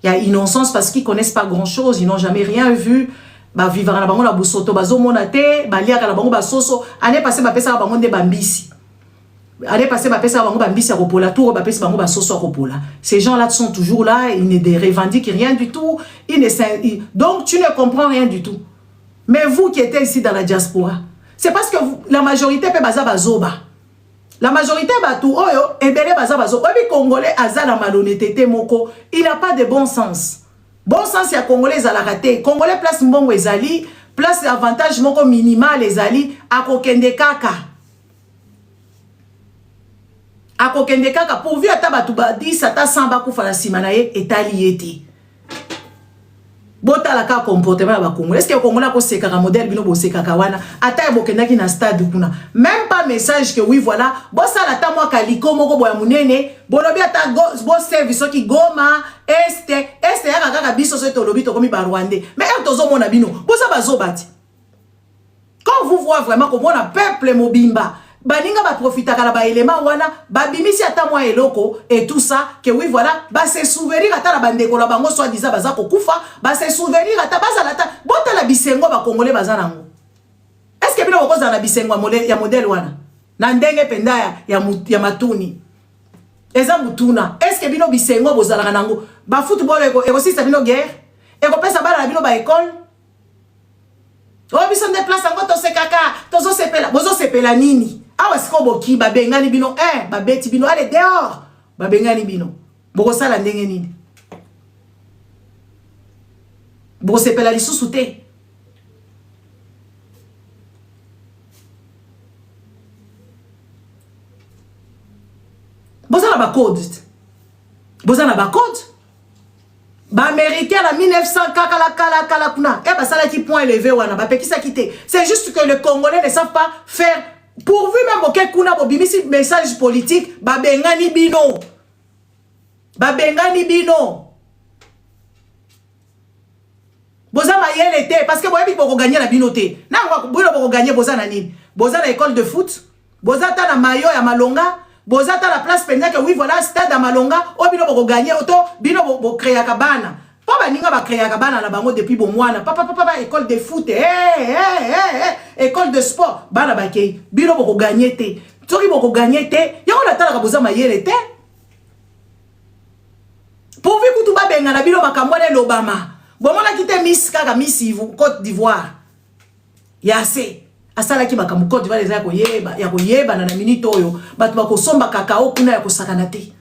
y a innocence parce qu'ils connaissent pas grand-chose, ils n'ont jamais rien vu. Ba vivre na bango la busoto bazo monate, ba liaka na bango ba soso, année passée ba pesa bango de bambisi. Allez passer ma pesa bango bambisi à Ropola, tout ba pesa bango ba soso à Ropola. Ces gens-là sont toujours là, ils ne revendiquent rien du tout, donc tu ne comprends rien du tout. Mais vous qui êtes ici dans la diaspora, c'est parce que la majorité peut baza bazoba. La majorité batou oyo ebele baza bazoba. Obi congolais aza la malhonnêteté moko, il n'a pas de bon sens. Bon sens ya congolais à la raté. Congolais place mbongo ezali, place avantage moko minimal ezali a kokende kaka. Akokende kaka pourvu ata batu ba 10 ata 100 bakufa na sima na ye etali ete bota la ka comportement ba Congo. Est-ce que Congo ko seka ka modèle bino bo seka ka wana ata e bokendaki na stade kuna même pas message que oui voilà bossa la ta moi kaliko moko boya munene bolobi ata bo service ki Goma este ya kaka biso so to lobi to komi ba Rwandais mais tozo mona bino bossa bazobati quand vous voyez vraiment comme on a peuple mobimba baninga ba profita kala ba élément wana ba bimisi ata moi eloko et tout ça que oui voilà ba se souvenir ata la bandeko la bango soit disant baza ko kufa ba se souvenir ata bazala ata bota la bisengo ba congolais baza nango est-ce que bino koza na bisengo ya modèle wana na ndenge penda ya matuni eza mutuna est-ce que bino bisengo bozala nango ba football eko sisa bino guerre eko pesa bala bino ba école oh biso de place ngo to se kaka tozo sepela bozo sepela nini awa siko boki babengani bino babeti bino allez dehors babengani bino boko sala ndenge nini boko sepela lisusu te bozana ba code bozana ba code ba américain en 1900 kala kuna et basala qui point élevé wana ba pekisa kité c'est juste que les Congolais ne savent pas faire pourvu même auquel kuna bo bimisi message politique ba bengani bino bozama yele té parce que boyebi boko gagner la binoté na ngwa boko gagner bozana nini bozana école de foot bozata na mayo ya malonga bozata la place pendant que oui voilà stade à malonga o bino boko gagner auto bino bo créer kabana pa baninga ba créer kabana na bango depuis bon mois papa école de foot école de sport bana bakei bino boko gagner té tori boko gagner té yango na tala ka bozama yele té pourvu kutu ba benga na bino bakambwana l'Obama bomona kite Miss kaka Miss Côte d'Ivoire yase asala ki baka Côte d'Ivoire ya koyeba na minute oyo batu bako somba kakao kuna ya kosakana te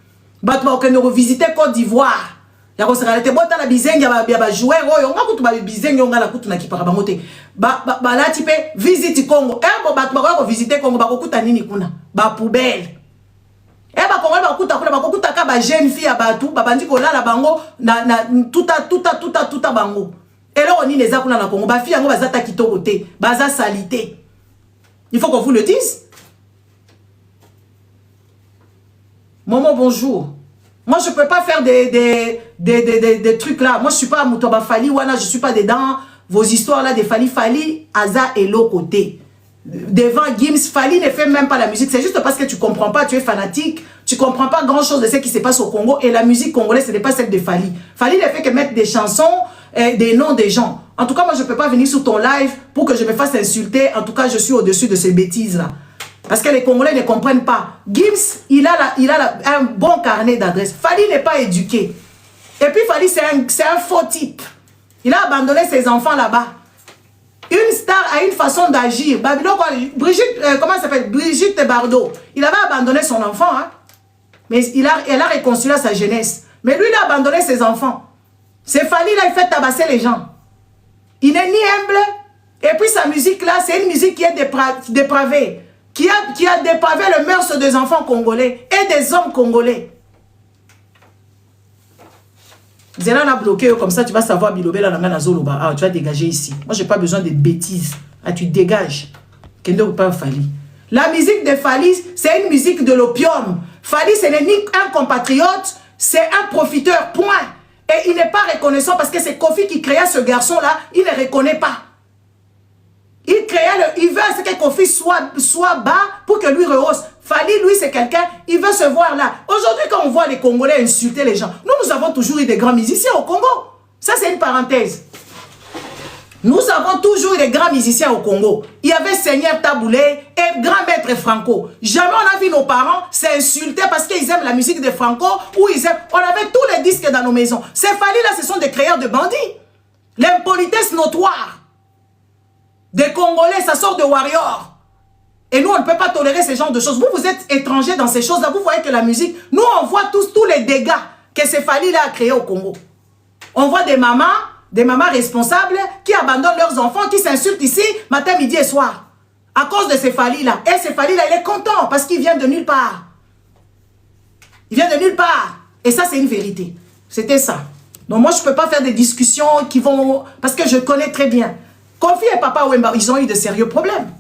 batu bako kende ko visiter Côte d'Ivoire ya kosakana te bota na bizengi ya ba joueur oyo nga kutu ba bizengi nga la kutu na kipaka bango te ba lati pe visite Congo bo batu bako ko visiter Congo bako kuta nini kuna ba poubelle Eh ba Congolais bakuta ka ba jeune fille à Batou, babandi ko la bango na tuta bango. Et là on y les a kuna na Congo, ba fille yango bazata kitoko te, baza salité. Il faut qu'on vous le dise. Momo, bonjour. Moi, je ne peux pas faire des trucs là. Moi, je ne suis pas à Moutouaba Fali, Wana, je ne suis pas dedans. Vos histoires là de Fali, Aza et l'autre côté. Devant Gims, Fali ne fait même pas la musique. C'est juste parce que tu ne comprends pas, tu es fanatique. Tu ne comprends pas grand chose de ce qui se passe au Congo. Et la musique congolaise, ce n'est pas celle de Fali. Fali ne fait que mettre des chansons, des noms des gens. En tout cas, moi, je ne peux pas venir sur ton live pour que je me fasse insulter. En tout cas, je suis au-dessus de ces bêtises-là. Parce que les Congolais ne comprennent pas. Gims, il a un bon carnet d'adresses. Fali n'est pas éduqué. Et puis, Fali, c'est un faux type. Il a abandonné ses enfants là-bas. Une star a une façon d'agir. Brigitte, comment ça s'appelle? Brigitte Bardot. Il avait abandonné son enfant. Hein? Mais elle a réconcilié sa jeunesse. Mais lui, il a abandonné ses enfants. C'est Fali, là, il fait tabasser les gens. Il n'est ni humble. Et puis, sa musique, là, c'est une musique qui est dépravée. Qui a dépravé le mœurs des enfants congolais et des hommes congolais. Zélan a bloqué comme ça, tu vas savoir Bilobé la nana Zoloba. Ah, tu vas dégager ici. Moi, je n'ai pas besoin de bêtises. Ah, tu dégages. Kendo ou pas Fali. La musique de Fali, c'est une musique de l'opium. Fali, ce n'est ni un compatriote, c'est un profiteur, point. Et il n'est pas reconnaissant parce que c'est Kofi qui créa ce garçon-là, il ne reconnaît pas. Il veut que Kofi soit bas pour que lui rehausse. Fali, lui, c'est quelqu'un, il veut se voir là. Aujourd'hui, quand on voit les Congolais insulter les gens, nous avons toujours eu des grands musiciens au Congo. Ça, c'est une parenthèse. Nous avons toujours eu des grands musiciens au Congo. Il y avait Seigneur Taboulé et Grand Maître Franco. Jamais on a vu nos parents s'insulter parce qu'ils aiment la musique de Franco ou ils aiment... On avait tous les disques dans nos maisons. Ces Fali là, ce sont des créateurs de bandits. L'impolitesse notoire. Des Congolais, ça sort de Warrior. Et nous, on ne peut pas tolérer ce genre de choses. Vous, vous êtes étrangers dans ces choses-là. Vous voyez que la musique... Nous, on voit tous les dégâts que ces Fali là a créés au Congo. On voit des mamans responsables qui abandonnent leurs enfants, qui s'insultent ici, matin, midi et soir. À cause de ces Fali là. Et ces Fali là, il est content parce qu'il vient de nulle part. Il vient de nulle part. Et ça, c'est une vérité. C'était ça. Donc moi, je ne peux pas faire des discussions qui vont... Parce que je connais très bien. Kofi et Papa Wemba, ils ont eu de sérieux problèmes.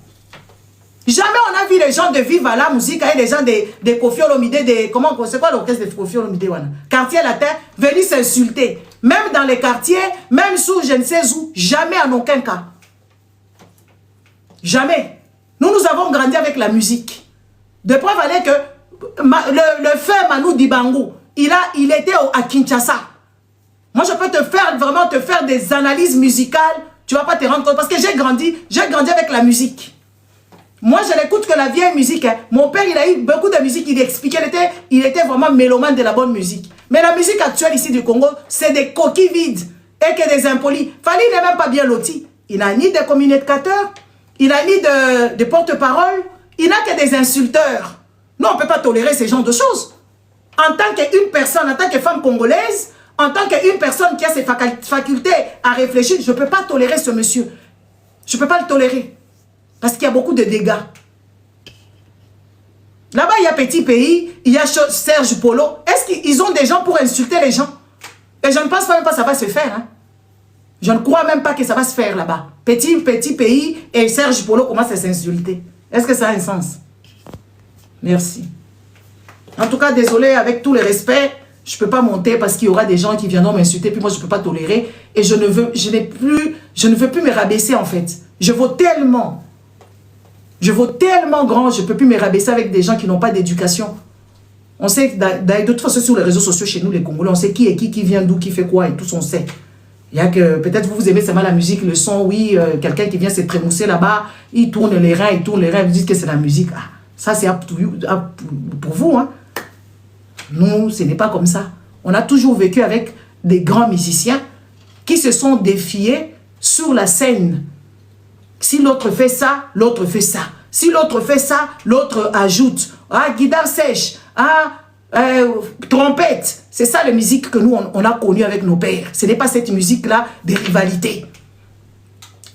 Jamais on a vu les gens de Viva la musique et les gens de Kofi Olomide, comment c'est quoi l'orchestre de Kofi Olomide, quartier latin, venir s'insulter. Même dans les quartiers, même sous je ne sais où, jamais en aucun cas. Jamais. Nous avons grandi avec la musique. De preuve est que le frère Manu Dibango, il était à Kinshasa. Moi, je peux vraiment te faire des analyses musicales. Tu ne vas pas te rendre compte parce que j'ai grandi avec la musique. Moi, je n'écoute que la vieille musique. Hein. Mon père, il a eu beaucoup de musique. Il expliquait, il était vraiment mélomane de la bonne musique. Mais la musique actuelle ici du Congo, c'est des coquilles vides et que des impolis. Fali n'est même pas bien loti. Il n'a ni de communicateurs, il n'a ni de porte-parole, il n'a que des insulteurs. Nous, on ne peut pas tolérer ce genre de choses. En tant qu'une personne, en tant que femme congolaise, en tant qu'une personne qui a ses facultés à réfléchir, je ne peux pas tolérer ce monsieur. Je ne peux pas le tolérer. Parce qu'il y a beaucoup de dégâts. Là-bas, il y a Petit Pays, il y a Serge Polo. Est-ce qu'ils ont des gens pour insulter les gens? Et je ne pense même pas que ça va se faire. Hein? Je ne crois même pas que ça va se faire là-bas. Petit Pays et Serge Polo commencent à s'insulter. Est-ce que ça a un sens? Merci. En tout cas, désolé, avec tout le respect, je ne peux pas monter parce qu'il y aura des gens qui viendront m'insulter, puis moi, je ne peux pas tolérer. Et je ne veux plus me rabaisser, en fait. Je vaux tellement grand, je ne peux plus me rabaisser avec des gens qui n'ont pas d'éducation. On sait, de toute façon, sur les réseaux sociaux, chez nous, les Congolais, on sait qui est qui vient d'où, qui fait quoi, et tout, on sait. Il y a que, peut-être vous aimez seulement la musique, le son, oui, quelqu'un qui vient se trémousser là-bas, il tourne les reins, vous dites que c'est la musique. Ah, ça, c'est pour vous, hein. Nous, ce n'est pas comme ça. On a toujours vécu avec des grands musiciens qui se sont défiés sur la scène. Si l'autre fait ça, l'autre fait ça. Si l'autre fait ça, l'autre ajoute. Ah, guitare sèche. Ah, trompette. C'est ça la musique que nous, on a connue avec nos pères. Ce n'est pas cette musique-là de rivalité.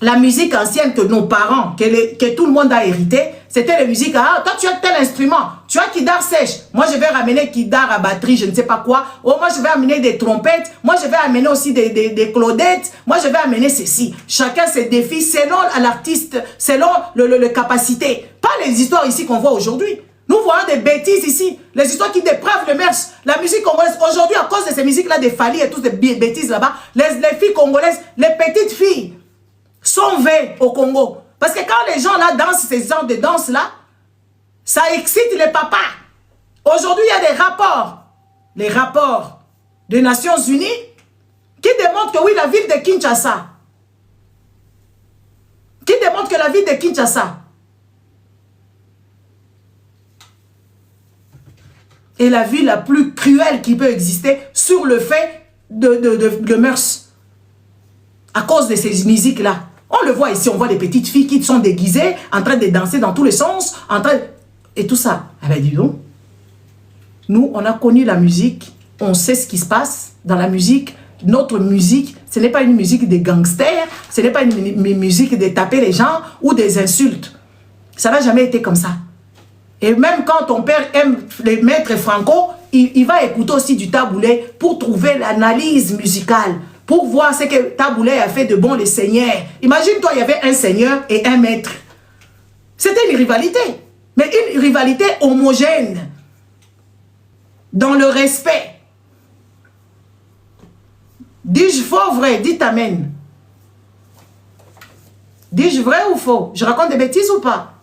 La musique ancienne que nos parents, que tout le monde a hérité, c'était la musique. Ah, toi, tu as tel instrument. Tu as Kidar sèche. Moi, je vais ramener Kidar à batterie, je ne sais pas quoi. Oh, moi, je vais amener des trompettes. Moi, je vais amener aussi des claudettes. Moi, je vais amener ceci. Chacun ses défis selon l'artiste, selon le capacité. Pas les histoires ici qu'on voit aujourd'hui. Nous voyons des bêtises ici. Les histoires qui dépravent le mœurs. La musique congolaise, aujourd'hui, à cause de ces musiques-là, des Fally et toutes ces bêtises là-bas, les filles congolaises, les petites filles sont veillées au Congo. Parce que quand les gens là dansent ces genres de danse-là, ça excite les papas. Aujourd'hui, il y a des rapports. Les rapports des Nations Unies qui démontrent que oui, la ville de Kinshasa, est la ville la plus cruelle qui peut exister sur le fait de mœurs. À cause de ces musiques-là. On le voit ici, on voit des petites filles qui sont déguisées, en train de danser dans tous les sens, et tout ça. Eh bien, dis donc, nous, on a connu la musique, on sait ce qui se passe dans la musique. Notre musique, ce n'est pas une musique des gangsters, ce n'est pas une musique de taper les gens ou des insultes. Ça n'a jamais été comme ça. Et même quand ton père aime les maîtres Franco, il va écouter aussi du Taboulé pour trouver l'analyse musicale, pour voir ce que Taboulé a fait de bon les seigneurs. Imagine-toi, il y avait un seigneur et un maître. C'était une rivalité, mais une rivalité homogène, dans le respect. Dis-je faux ou vrai? Dites amen. Dis-je vrai ou faux? Je raconte des bêtises ou pas?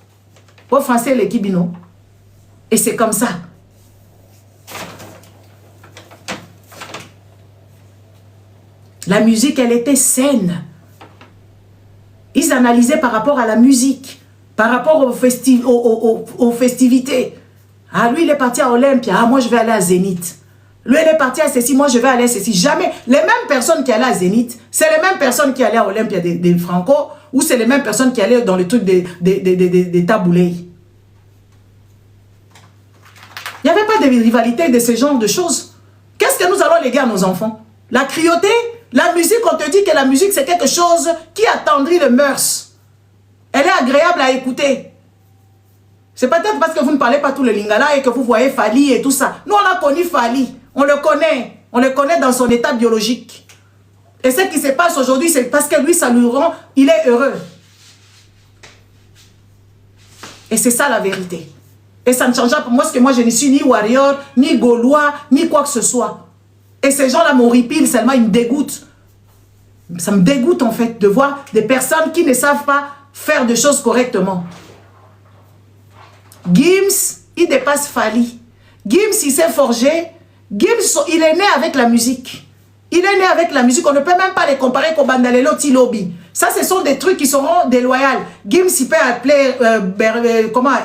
Pour français, les kibino. Et c'est comme ça. La musique, elle était saine. Ils analysaient par rapport à la musique, par rapport aux festivités. Ah, lui, il est parti à Olympia. Ah, moi, je vais aller à Zénith. Lui, il est parti à ceci. Moi, je vais aller à ceci. Jamais. Les mêmes personnes qui allaient à Zénith, c'est les mêmes personnes qui allaient à Olympia des Franco, ou c'est les mêmes personnes qui allaient dans le truc des Taboulé. Il n'y avait pas de rivalité de ce genre de choses. Qu'est-ce que nous allons léguer à nos enfants? La cruauté? La musique, on te dit que la musique, c'est quelque chose qui attendrit les mœurs. Elle est agréable à écouter. C'est peut-être parce que vous ne parlez pas tous les lingala et que vous voyez Fally et tout ça. Nous, on a connu Fally. On le connaît. On le connaît dans son état biologique. Et ce qui se passe aujourd'hui, c'est parce que lui, ça lui rend, il est heureux. Et c'est ça la vérité. Et ça ne change pas pour moi, parce que moi, je ne suis ni warrior, ni gaulois, ni quoi que ce soit. Et ces gens-là m'horripilent, seulement ils me dégoûtent. Ça me dégoûte en fait de voir des personnes qui ne savent pas faire des choses correctement. Gims, il dépasse Fally. Gims, il s'est forgé. Gims, il est né avec la musique. Il est né avec la musique. On ne peut même pas les comparer qu'au Bandalelo Tilobi. Ça, ce sont des trucs qui seront déloyaux. Gims, il peut appeler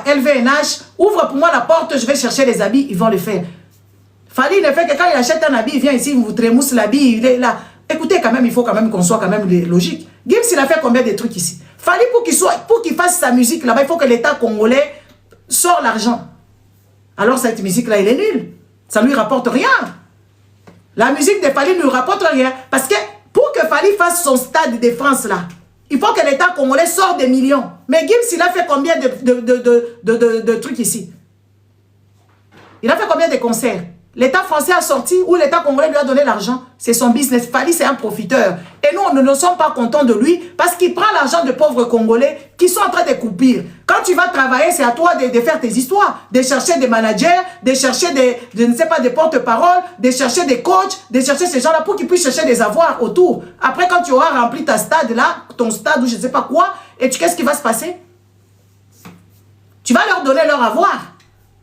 LVNH. Ouvre pour moi la porte, je vais chercher les habits. Ils vont le faire. Fally ne fait que quand il achète un habit, il vient ici, il vous trémousse l'habit, il est là. Écoutez, quand même, il faut quand même qu'on soit quand même logique. Gims, il a fait combien de trucs ici? Fally, pour qu'il fasse sa musique là-bas, il faut que l'État congolais sorte l'argent. Alors cette musique-là, elle est nulle. Ça ne lui rapporte rien. La musique de Fally ne lui rapporte rien. Parce que pour que Fally fasse son stade de France là, il faut que l'État congolais sorte des millions. Mais Gims, il a fait combien de trucs ici? Il a fait combien de concerts? L'État français a sorti ou l'État congolais lui a donné l'argent. C'est son business. Fally, c'est un profiteur. Et nous, on ne sommes pas contents de lui parce qu'il prend l'argent de pauvres Congolais qui sont en train de couper. Quand tu vas travailler, c'est à toi de faire tes histoires, de chercher des managers, de chercher des porte-paroles, de chercher des coachs, de chercher ces gens-là pour qu'ils puissent chercher des avoirs autour. Après, quand tu auras rempli ta stade là, ton stade ou je ne sais pas quoi, et qu'est-ce qui va se passer? Tu vas leur donner leur avoir.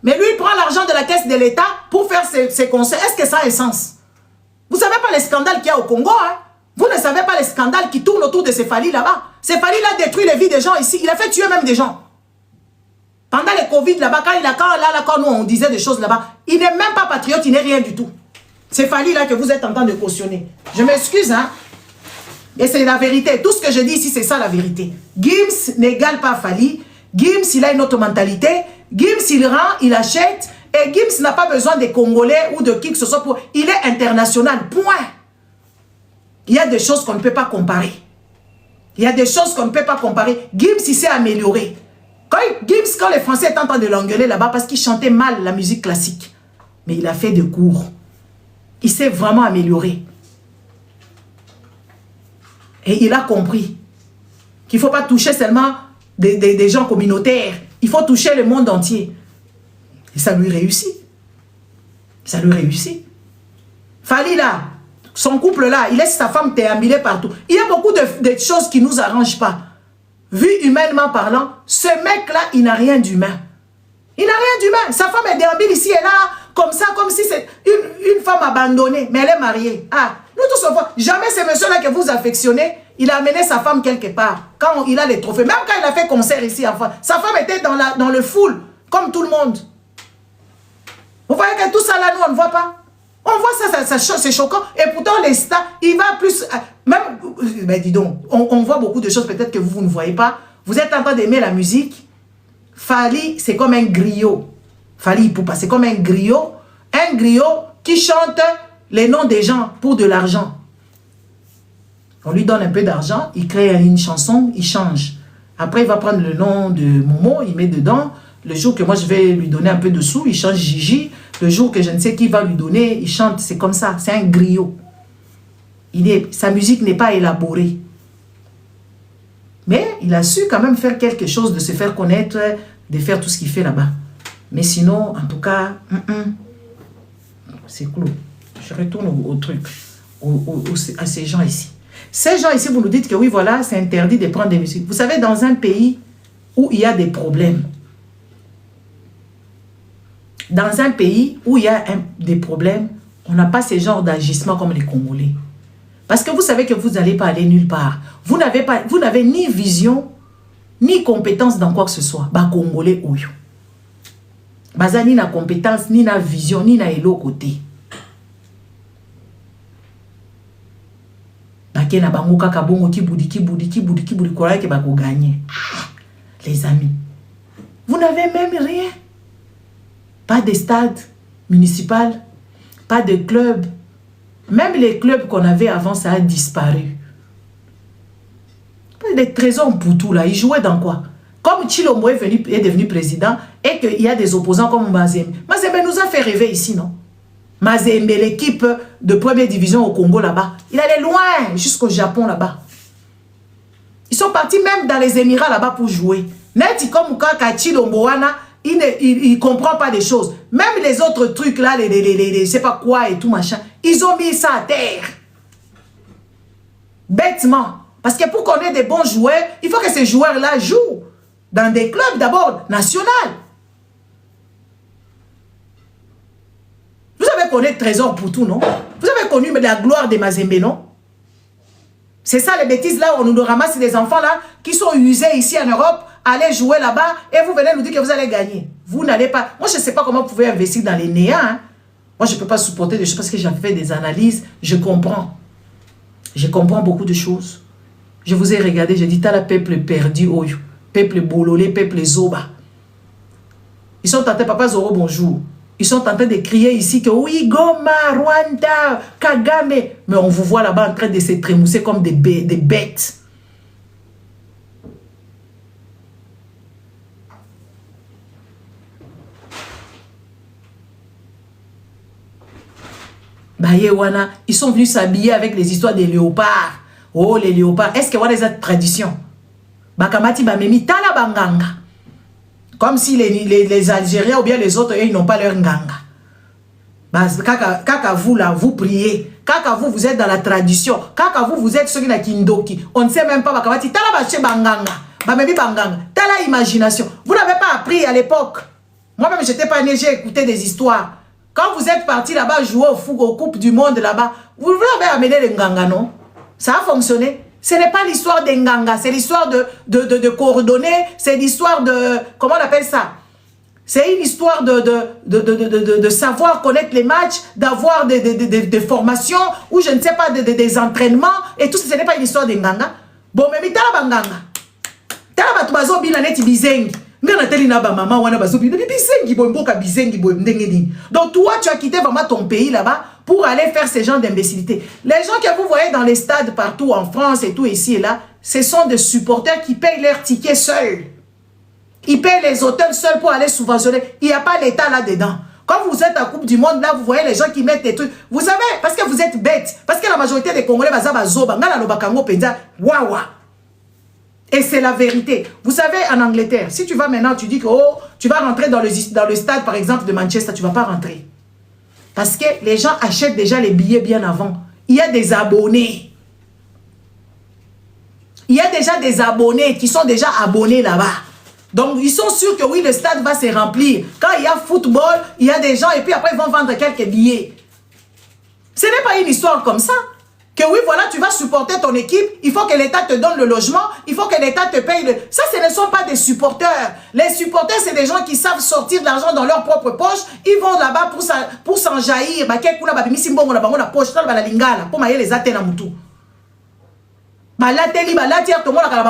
Mais lui, il prend l'argent de la caisse de l'État pour faire ses concerts. Est-ce que ça a un sens? Vous ne savez pas les scandales qu'il y a au Congo, hein? Vous ne savez pas les scandales qui tournent autour de ces Fally là-bas. Ces Fally là détruit les vies des gens ici. Il a fait tuer même des gens. Pendant les Covid là-bas, quand nous on disait des choses là-bas, il n'est même pas patriote, il n'est rien du tout. C'est Fally là que vous êtes en train de cautionner. Je m'excuse, hein? Et c'est la vérité. Tout ce que je dis ici, c'est ça la vérité. Gims n'égale pas Fally. Gims, il a une autre mentalité. Gims, il rend, il achète. Et Gims n'a pas besoin des Congolais ou de qui que ce soit pour... Il est international, point. Il y a des choses qu'on ne peut pas comparer. Il y a des choses qu'on ne peut pas comparer. Gims, il s'est amélioré. Quand les Français étaient en train de l'engueuler là-bas parce qu'il chantait mal la musique classique. Mais il a fait des cours. Il s'est vraiment amélioré. Et il a compris qu'il ne faut pas toucher seulement des gens communautaires. Il faut toucher le monde entier. Et ça lui réussit. Ça lui réussit. Fally là, son couple là, il laisse sa femme déambuler partout. Il y a beaucoup de choses qui ne nous arrangent pas. Vu humainement parlant, ce mec-là, il n'a rien d'humain. Il n'a rien d'humain. Sa femme est déambule ici et là, comme ça, comme si c'est une femme abandonnée. Mais elle est mariée. Ah, nous tous on voit. Jamais ce monsieur-là que vous affectionnez, il a amené sa femme quelque part. Quand il a les trophées. Même quand il a fait concert ici, enfin, sa femme était dans le full, comme tout le monde. Vous voyez que tout ça là, nous, on ne voit pas. On voit ça c'est choquant. Et pourtant, les stars, il va plus... Même, ben dis donc, on voit beaucoup de choses peut-être que vous ne voyez pas. Vous êtes en train d'aimer la musique. Fally, c'est comme un griot. Fally Ipupa, c'est comme un griot. Un griot qui chante les noms des gens pour de l'argent. On lui donne un peu d'argent, il crée une chanson, il change. Après, il va prendre le nom de Momo, il met dedans. Le jour que moi, je vais lui donner un peu de sous, il change Gigi. Le jour que je ne sais qui va lui donner, il chante. C'est comme ça, c'est un griot. Sa musique n'est pas élaborée. Mais il a su quand même faire quelque chose, de se faire connaître, de faire tout ce qu'il fait là-bas. Mais sinon, en tout cas, c'est cool. Je retourne au truc, à ces gens ici. Ces gens ici, vous nous dites que oui, voilà, c'est interdit de prendre des musiques. Vous savez, dans un pays où il y a des problèmes, dans un pays où il y a des problèmes, on n'a pas ce genre d'agissement comme les Congolais. Parce que vous savez que vous n'allez pas aller nulle part. Vous n'avez ni vision, ni compétence dans quoi que ce soit. Bah, Congolais, ouyo. Baza ni na compétence, ni na vision, ni na elo côté. Baké na bango kaka bongo kiboudi, kola ke bako gagner. Les amis, vous n'avez même rien. Pas de stade municipal, pas de club. Même les clubs qu'on avait avant, ça a disparu. Les trésors Poutou, là, ils jouaient dans quoi? Comme Chilombo est devenu président et qu'il y a des opposants comme Mazembe. Mazembe nous a fait rêver ici, non? Mazembe, l'équipe de première division au Congo là-bas, il allait loin, jusqu'au Japon là-bas. Ils sont partis même dans les Émirats là-bas pour jouer. Neti comme Kaka Chilombo, il ne comprend pas des choses. Même les autres trucs là, je sais pas quoi et tout machin, ils ont mis ça à terre. Bêtement. Parce que pour qu'on ait des bons joueurs, il faut que ces joueurs-là jouent dans des clubs d'abord nationaux. Vous avez connu Trésor Poutou, non? Vous avez connu la gloire de Mazembe, non? C'est ça les bêtises là où on nous ramasse des enfants là qui sont usés ici en Europe, allez jouer là-bas et vous venez nous dire que vous allez gagner. Vous n'allez pas... Moi je ne sais pas comment vous pouvez investir dans les néants. Hein? Moi je ne peux pas supporter des choses parce que j'ai fait des analyses, je comprends. Je comprends beaucoup de choses. Je vous ai regardé, je dis, t'as le peuple perdu, oyo, peuple bololé, peuple zoba. Ils sont en train, papa Zoro, bonjour. Ils sont en train de crier ici que oui, Goma, Rwanda, Kagame. Mais on vous voit là-bas en train de se trémousser comme des bêtes. Bayewana, ils sont venus s'habiller avec les histoires des léopards. Oh, les léopards. Est-ce qu'il y a des traditions? Bakamati bamemi tala banganga. Comme si les Algériens ou bien les autres, ils n'ont pas leur nganga. Kaka vous là, vous priez. Kaka vous êtes dans la tradition. Kaka vous êtes ceux qui n'ont kindoki. On ne sait même pas. Bakamati tala bache banganga. Bamemi banganga. Tala imagination. Vous n'avez pas appris à l'époque. Moi-même, je n'étais pas né, j'ai écouté des histoires. Quand vous êtes parti là-bas jouer au foot, aux Coupes du Monde là-bas, vous avez amené les nganga, non? Ça a fonctionné. Ce n'est pas l'histoire des nganga, c'est l'histoire de coordonner, c'est l'histoire de... Comment on appelle ça? C'est une histoire de savoir connaître les matchs, d'avoir des formations, ou je ne sais pas, des entraînements, et tout ça, ce n'est pas une histoire des nganga. Bon, mais tala banganga. Tala batubazo bilaneti bizengi. Donc toi, tu as quitté vraiment ton pays là-bas pour aller faire ce genre d'imbécilité. Les gens que vous voyez dans les stades partout en France et tout ici et là, ce sont des supporters qui payent leurs tickets seuls. Il paye les hôtels seuls pour aller subventionner. Il n'y a pas l'État là-dedans. Quand vous êtes en Coupe du Monde, là, vous voyez les gens qui mettent des trucs. Vous savez, parce que vous êtes bêtes. Parce que la majorité des Congolais, et c'est la vérité. Vous savez, en Angleterre, si tu vas maintenant, tu dis que oh, tu vas rentrer dans le stade, par exemple, de Manchester, tu ne vas pas rentrer. Parce que les gens achètent déjà les billets bien avant. Il y a des abonnés. Il y a déjà des abonnés qui sont déjà abonnés là-bas. Donc, ils sont sûrs que oui, le stade va se remplir. Quand il y a football, il y a des gens et puis après, ils vont vendre quelques billets. Ce n'est pas une histoire comme ça. Que oui, voilà, tu vas supporter ton équipe. Il faut que l'État te donne le logement. Il faut que l'État te paye. Ça, ce ne sont pas des supporters. Les supporters, c'est des gens qui savent sortir de l'argent dans leur propre poche. Ils vont là-bas pour s'enjaillir.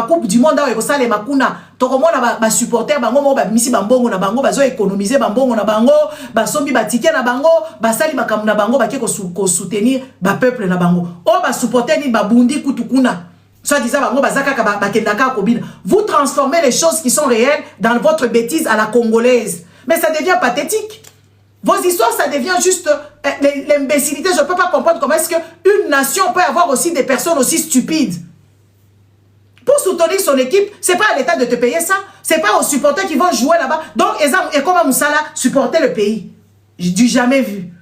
Coupe du monde ba supporter bango ba misi bambongo na bango bazo économiser bambongo na bango ba sombi ba ticket na bango ba sali makamuna bango ba ke ko soutenir ba peuple na bango o ba supporter ni ba bundi kutukuna soit disant bango bazaka ba kendaka kobina. Vous transformez les choses qui sont réelles dans votre bêtise à la congolaise, mais ça devient pathétique. Vos histoires, ça devient juste l'imbécilité. Je ne peux pas comprendre comment est-ce qu'une nation peut avoir aussi des personnes aussi stupides. Pour soutenir son équipe, ce n'est pas à l'État de te payer ça. Ce n'est pas aux supporters qui vont jouer là-bas. Donc, et comme Moussala, supporter le pays. Du jamais vu.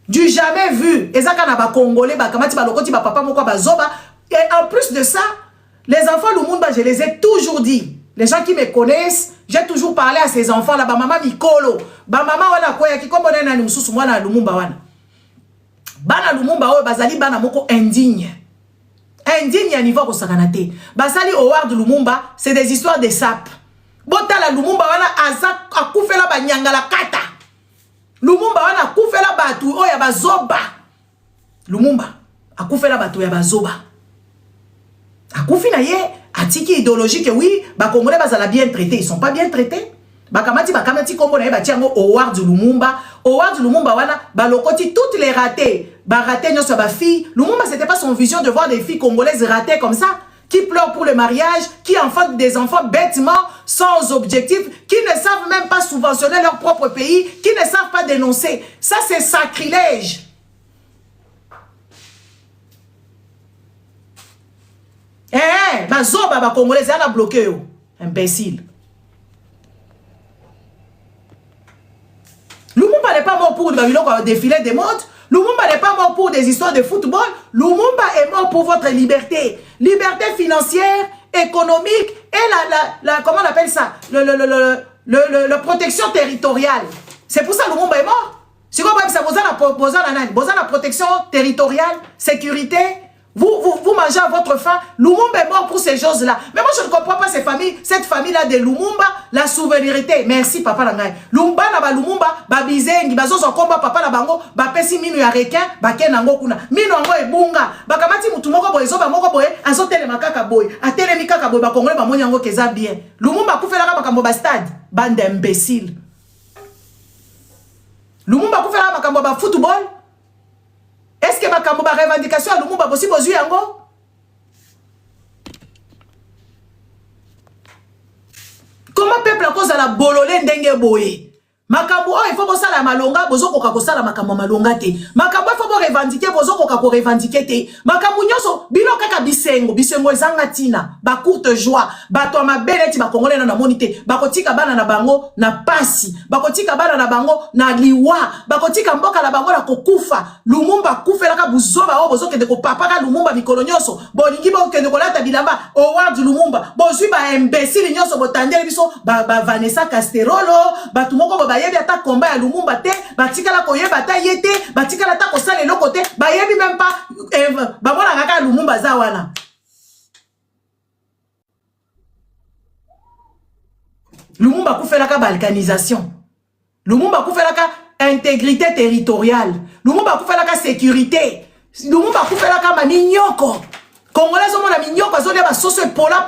Du jamais vu. Et Congolais, et en plus de ça, les enfants Lumumba, je les ai toujours dit. Les gens qui me connaissent, j'ai toujours parlé à ces enfants là, maman Mikolo, maman wana koya ki kombo na ni mususu mwana Lumumba wana. Bana Lumumba oyo bazali bana moko indigne. Indigne à niveau ko sakanate. Basali Howard Lumumba, c'est des histoires de sap. Botala Lumumba wana aza akufela ba nyangala kata. Lumumba wana akufela batu oya bazoba. Lumumba akufela batu ya bazoba. Akufina ye atiki idéologique, oui, bah Congolais bazala bien traités, ils sont pas bien traités. Bakamati kombo na yeba tiango Howard Lumumba. Howard Lumumba wana balokoti toutes les ratées. Ba raté nyoso ba fille. Lumumba c'était pas son vision de voir des filles congolaises ratées comme ça, qui pleurent pour le mariage, qui enfantent des enfants bêtement, sans objectif, qui ne savent même pas subventionner leur propre pays, qui ne savent pas dénoncer. Ça c'est sacrilège. Bazoba ba Congolais a bloqué yo. Imbécile. Lumumba n'est pas mort pour le défilé des modes. Lumumba n'est pas mort pour des histoires de football. Lumumba est mort pour votre liberté. Liberté financière, économique et comment on appelle ça? La protection territoriale. C'est pour ça que Lumumba est mort. C'est quoi ça? Vous avez la protection territoriale, sécurité. Vous mangez à votre faim. Lumumba est mort pour ces choses-là. Mais moi, je ne comprends pas cette famille-là de Lumumba, la souveraineté. Merci, papa Langai. Lumumba, Lumumba, Babizengi, Bazozo Komba, papa Labango, Bapesi Minu ya requin, Bakenango Kuna. Minu Ango e Bunga. Bakamati Mutumoko Boy, Zoba Moko Boy, Azotele Makaka Boy, Atele Mikaka Boy, Bakongole Bamonyango Keza bien. Lumumba Koufelaka Bakambo Bastade. Bande imbécile. Lumumba Koufelaka Bakambo Ba football. Est-ce que ma revendication à Lumumba possible aux yango? Comment peuple à cause de la bololé ndenge boye? Makambo il faut que ça la malonga bozo koka ko sala makambo malonga te. Makambo il faut ko revendiquer bozo koka ko revendiquer te. Makambo nyoso bino kaka bisengo ezanga tina ba courte joie ba to mabele ti ba congolais na monité ba kotika bana na bango na pasi ba kotika bana na bango na liwa ba kotika mboka na bango na kokufa. Lumumba kufela ka buzoba o bozo kende ko papa ka Lumumba mikolo nyoso bolingi bo kende ko lata bilamba Howard Lumumba bozui ba imbécile nyoso botandeli biso ba Vanessa Casterolo ba tumoko ba yebi ata combat ya Lumumba te, batikala koyeba ata yete, batikala ta kosala eloko te, bayebi même pas bamona kaka Lumumba za wana. Lumumba kufelaka balkanisation. Lumumba kufelaka intégrité territoriale. Lumumba kufelaka sécurité. Lumumba kufelaka maninyoko. Congolais omona minyoko azolia ba soso pola.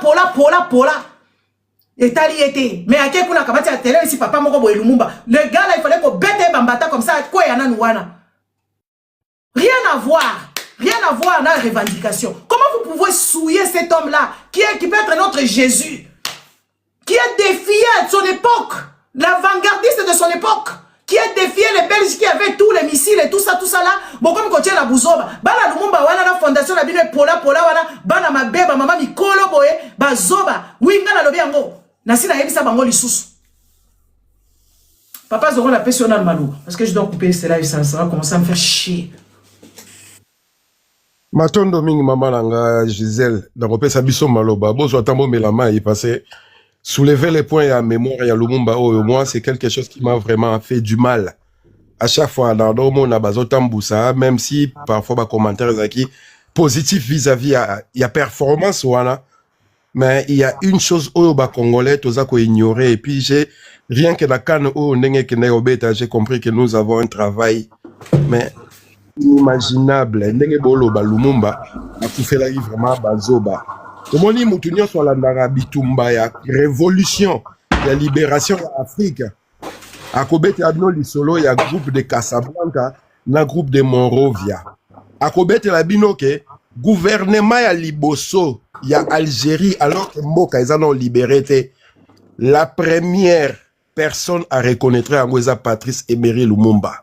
Et tali était. Mais à quel coup, on a télé ici, papa, mon Lumumba. Le gars là, il fallait qu'on bête Bambata comme ça. Quoi, y en a nous, rien à voir. Rien à voir dans la revendication. Comment vous pouvez souiller cet homme-là, qui peut être notre Jésus? qui a défié à son époque, l'avant-gardiste de son époque, qui a défié les Belges qui avaient tous les missiles et tout ça là. Bon, comme quand la Bouzoba, Bana Lumumba, wana la fondation, la bine Pola, wana, Bana Mabeba, Mama Mikolo, boye, Bazoba, oui, ngana lobiango, Nasina Yebisa Bango Lissous. Papa Zoro la pression dans le malou, parce que je dois couper cela et ça va commencer à me faire chier. Matondo mingi mama nanga Gisèle, dans le pays Biso Maloba, bozo atambo melama y passé. Soulever les points à mémoire et à Lumumba, oh, moi, c'est quelque chose qui m'a vraiment fait du mal. À chaque fois, dans le monde, on a même si parfois, les commentaires sont positifs vis-à-vis, il y a performance, voilà. Mais il y a une chose, oh, les Congolais, tous qu'on ignorer. Et puis, rien que la canne, oh, j'ai compris que nous avons un travail, mais inimaginable. Lumumba a tout fait la vie vraiment, bazoba. Comment on dit sur la Narabitumba, il y a révolution, il y a libération de l'Afrique. À Kobete Adno Lisolo, il y a groupe de Casablanca, il y a groupe de Monrovia. À Kobete Labinoke, gouvernement à Liboso, il y a Algérie, alors que Mboka, ils en ont libéré. La première personne à reconnaître Angweza Patrice Emery Lumumba.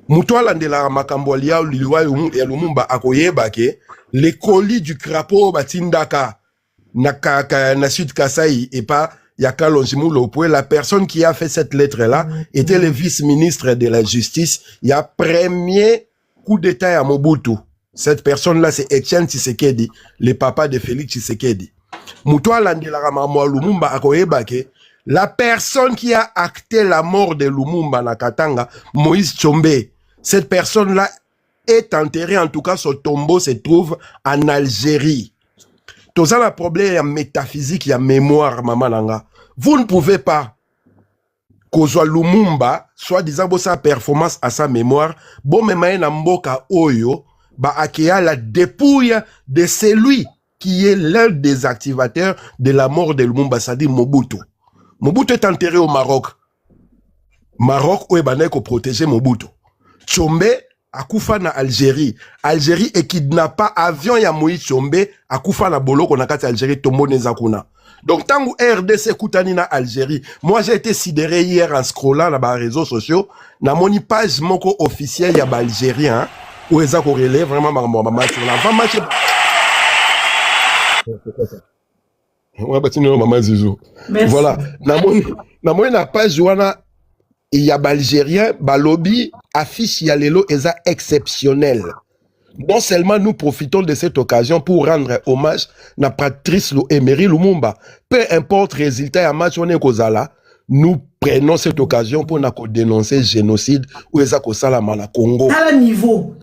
Moutoua Landela Makambolia, Liliwa et Lumumba, Akoyebake, les colis du crapaud Batindaka, na Sud Kasaï, et pas Yaka Longimulo, la personne qui a fait cette lettre-là était le vice-ministre de la Justice. Il y a premier coup d'état à Mobutu. Cette personne-là, c'est Etienne Tshisekedi, le papa de Félix Tshisekedi. Moutoua Landela Ramamwa Lumumba, Akoyebake, la personne qui a acté la mort de Lumumba na Katanga, Moïse Tshombe, cette personne-là est enterrée, en tout cas son tombeau se trouve en Algérie. Tout ça, le problème, il y a métaphysique, il y a mémoire, maman Nanga. Vous ne pouvez pas, qu'au soit Lumumba, soit disant sa performance à sa mémoire, bon, mais na mboka oyo, ba akéa la dépouille de celui qui est l'un des activateurs de la mort de Lumumba, c'est-à-dire Mobutu. Mobutu est enterré au Maroc. Maroc, où est ko protéger Mobutu. Tshombe, akufa na Algérie. Algérie et kidnappa avion ya Moïse Tshombe, akufa na boloko na kati Algérie, tombo nezakuna. Donc, tant que RDC koutani na Algérie, moi j'ai été sidéré hier en scrollant dans les réseaux sociaux, na moni page moko officielle ya ba Algérien, où ils ont relève vraiment ma match. Ouais, bah, tu know, maman Zizou. Voilà. Na moni na page wana, il y a Algérien, Balobi, affiche Yalelo eza exceptionnel. Non seulement nous profitons de cette occasion pour rendre hommage à Patrice Emery Lumumba. Peu importe le résultat à match on est kozala, nous prenons cette occasion pour dénoncer le génocide ou eza kosala mala Congo. Tel niveau.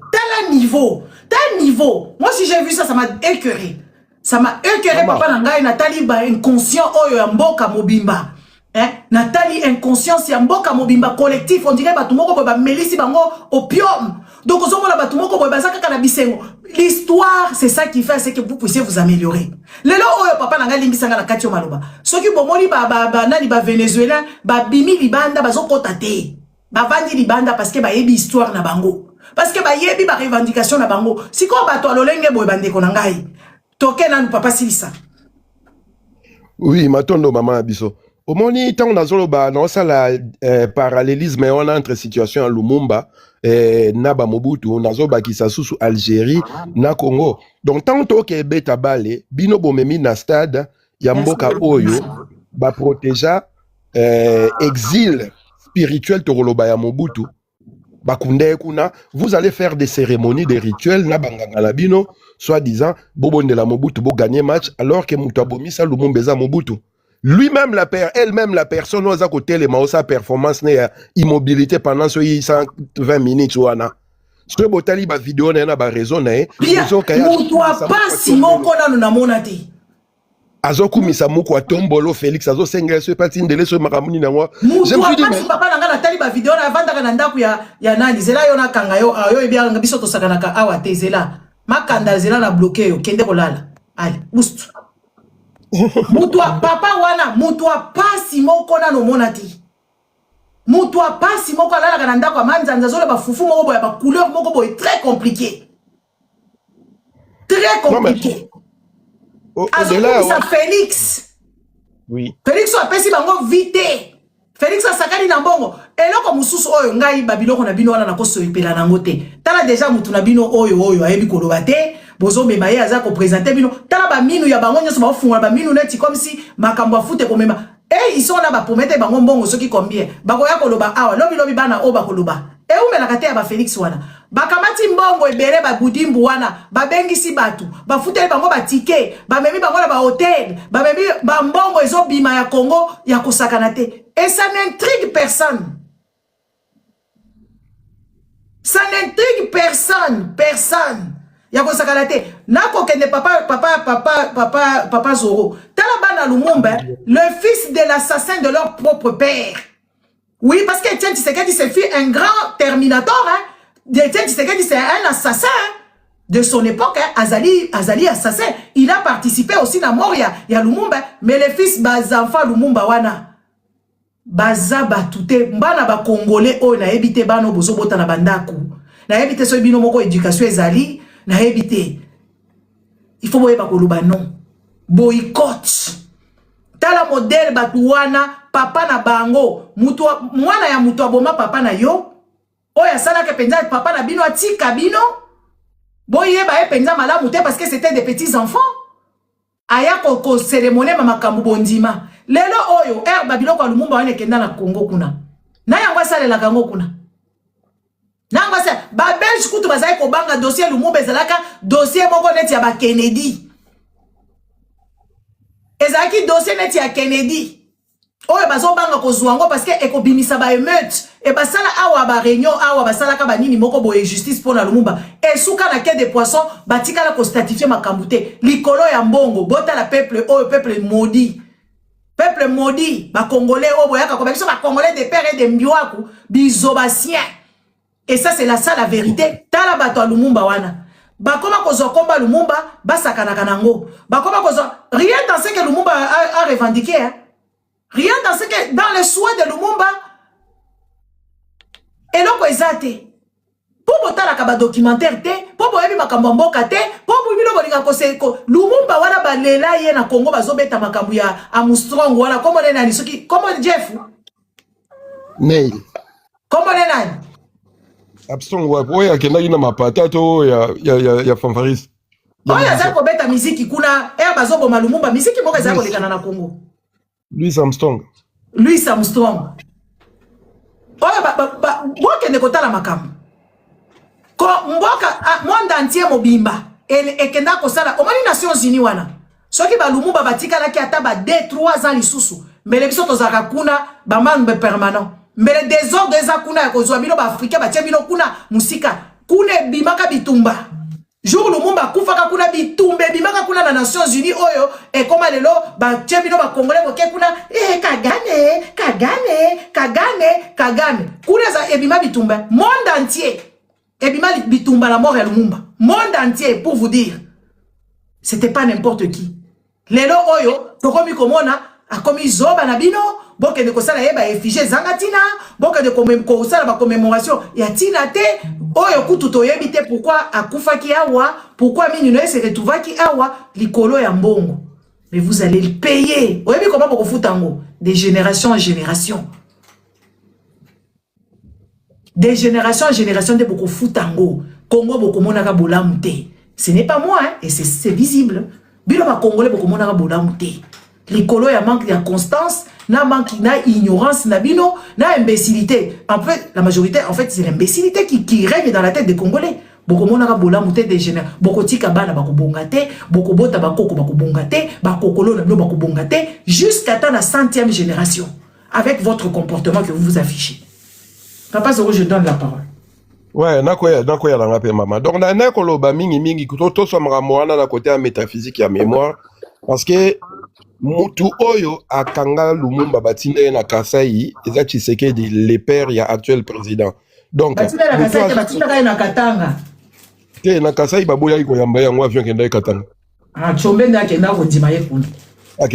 Moi si j'ai vu ça, ça m'a écœuré. Ça m'a écœuré, papa Nangai, Nathalie, inconscient, oyo ya mboka mobimba. Nathalie, inconscience, ya mboka mobimba collectif, on dirait batumoko boba melisi bango opium. Donc, l'histoire, c'est ça qui fait, c'est que vous puissiez vous améliorer. Le lo oyo papa nanga limbisanga na katio maloba. Soki bomoni nani ba Venezuela, ba bimi libanda bazo kotate. Ba vandi libanda parce que ba yebi histoire na bango. Parce que ba yebi ba revendication na bango. Siko ba to alolenge boy bande ko nangai. Toke nanu papa silisa. Oui, matondo maman abiso. Au moni tant na zoloba na osala parallélisme on entre situation à Lumumba na ba Mobutu na zoba ki sasusu Algérie na Congo. Donc tant que beta balé bino bomemi na stade ya mboka oyo ba protéger exil spirituel toroloba ya Mobutu. Bakunde kuna, vous allez faire des cérémonies, des rituels, na banganga la bino, soi-disant, bobo de la Mobutu, bo gagner match, alors que Moutabomi sa Lumumba Mobutu. Lui-même, elle-même, la personne, osa côté les sa performance, immobilité pendant 120 minutes, ouana. Ce botali ba vidéo na ba raison na Moutoua pas Simon kona na monati. Azoku misamuko wa tombolo Félix azo sengela so pati ndele so makamuni na moi. Je me suis dit papa nanga na tali ba vidéo na vanda na ndaku ya nani zela yo na kanga yo ayo ebia nga biso to sakanaka awa te zela makanda zela na bloqué yo kende kolala. Allez, boost. Moutoua papa wana moutoua pas Simon kona no monati. Moutoua pas Simon kona la na ndaku amanza zolo ba fufu moko boya ba couleur moko boy très compliqué. Très compliqué. Au-delà, ça Félix. Oui. Félix apesi bango vite. Félix asakani na mbongo. Eloko mususu oyo ngai babiloko na bino wana na koso ipela nango te. Tala deja mutu na bino oyo ayebi koloba te. Bozo mema ye aza ko présenter bino. Tala ba minu ya bango nyoso ba funga ba minu neti comme si makambo afute komema. Ils sont là ba promettre bango mbongo soki combien. Bako ya koloba awa lobi bana o ba koloba. E umela kate ya ba Félix wana. Bakamati mbongo ebele ba budimbu wana, ba bengisi batu, ba futeli bango ba ticket, ba memi bango na ba hotel, ba memi ba mbongo ezo bima ya Congo ya kosakana te. Et ça n'intrigue personne. Ça n'intrigue personne, personne. Ya kosakana te. Nako kende papa Zoro. Talabana Lumumba, le fils de l'assassin de leur propre père. Oui, parce que Etienne Tshisekedi s'est fait un grand terminator, hein. Etienne Tshisekedi, c'est un assassin de son époque, hein. Azali assassin. Il a participé aussi à la mort, il y a Lumumba, mais les fils Bazanfa Lumumba wana. Baza batute, mbana ba Congolais, oh, na ebite bano bozo bota na bandaku. Na ebite so bino moko éducation ezali, na ebite. Il faut boye ba koluba non. Boycott. Tala modèle batuwana, papa na bango, mwana ya mutu aboma papa na yo. Oya sala ke penza papa na bino atika bino. Boye ba e penza malamu te parce que c'était des petits enfants. Aya ko cérémonie mama kambu bondima. Lelo oyo babilo kwa Lumumba wane kenda na Congo kuna. Na yangwa sale la Congo kuna. Na yangwa sale ba Belge kutu bazai ko banga dossier Lumumba ezalaka dossier moko neti ya ba Kennedy. Ezaki dossier neti ya Kennedy. Oyo bazo banga ko zwango parce que eko bimisa ba émeute et basala awa ba réunion awa basala ka banini moko boye justice pour na Lumumba et souka na quai des poissons batika la ko statifier makambu te likolo ya mbongo bota la peuple oyo peuple maudit ba congolais oyo boyaka ko biso ba congolais de père et de mbiwaku bizobasien et ça c'est la vérité tala bato Lumumba wana bakoma kozwa komba Lumumba basakana kanango bakoma kozwa rien dans ce que Lumumba a revendiqué, hein. Rien dans ce que dans les souhaits de Lumumba et loko ezate pour botala ka ba documentaire te pour boyebi makambo mboka te pour bino bolinga ko Lumumba wana balela ye na Congo bazobeta makambo ya Armstrong wana komo nena ni soki komo Jeff Neil komo nena Armstrong oya kenda ina mapata to ya fanfaris oya za ko beta muziki kuna bazoboma Lumumba muziki moko za ko lekana na Congo Louis Armstrong. Oya boke ne kotala makamu. Ko mboka monde entier mobimba ekenda kosala omani Nations Unies wana. Soki ba Lumumba batikala ki ata ba 2-3 ans lisusu. Mbele biso tozaka kuna ba mambe permanent. Mbele désordre eza kuna ya kozwa bino ba Afrika batie bino kuna musika. Kune bimaka bitumba. Jour Lumumba kufaka kuna bitumbe bimaka kuna na Nations Unies oyo e koma lelo ba tchebino ba congolais boke kuna Kagame kuna za ebima bitumba monde entier ebima bitumba la mort ya Lumumba monde entier pour vous dire c'était pas n'importe qui lelo oyo tokomi komona akomi zoba na bino boke de kosala yeba effigie zangatina boke de kosala ba commémoration ya tina te oyo kutu toyebi te pourquoi akufaki awa pourquoi mini no se retrouvaki awa likolo ya mbongo mais vous allez le payer oyebi comment boko futango de génération en génération de boko futango Congo boko monaka bolamu te ce n'est pas moi hein, et c'est visible bilo ba congolais boko monaka bolamu te likolo ya manque de constance na manque na ignorance na bino na imbécilité en fait la majorité en fait c'est l'imbécilité qui règne dans la tête des Congolais boko monaka bolamu te des général boko tika bana bako bongate boko bota bakoko bako bongate bakokolo na bino bako bongate jusqu'à ta la 100e génération avec votre comportement que vous affichez. Papa Zoro, je donne la parole. Ouais, nakoya la ngape mama. Donc na koloba mingi to so mramwana na côté métaphysique ya mémoire parce que mutu oyo akanga Lumumba batinde na Kasai eza Tshisekedi le père ya actuel président. Donc batinde na Katanga. Te na Kasai baboya iko yamba yango avion kenda Katanga. Ah chombe na kenda ko ndima yekuna.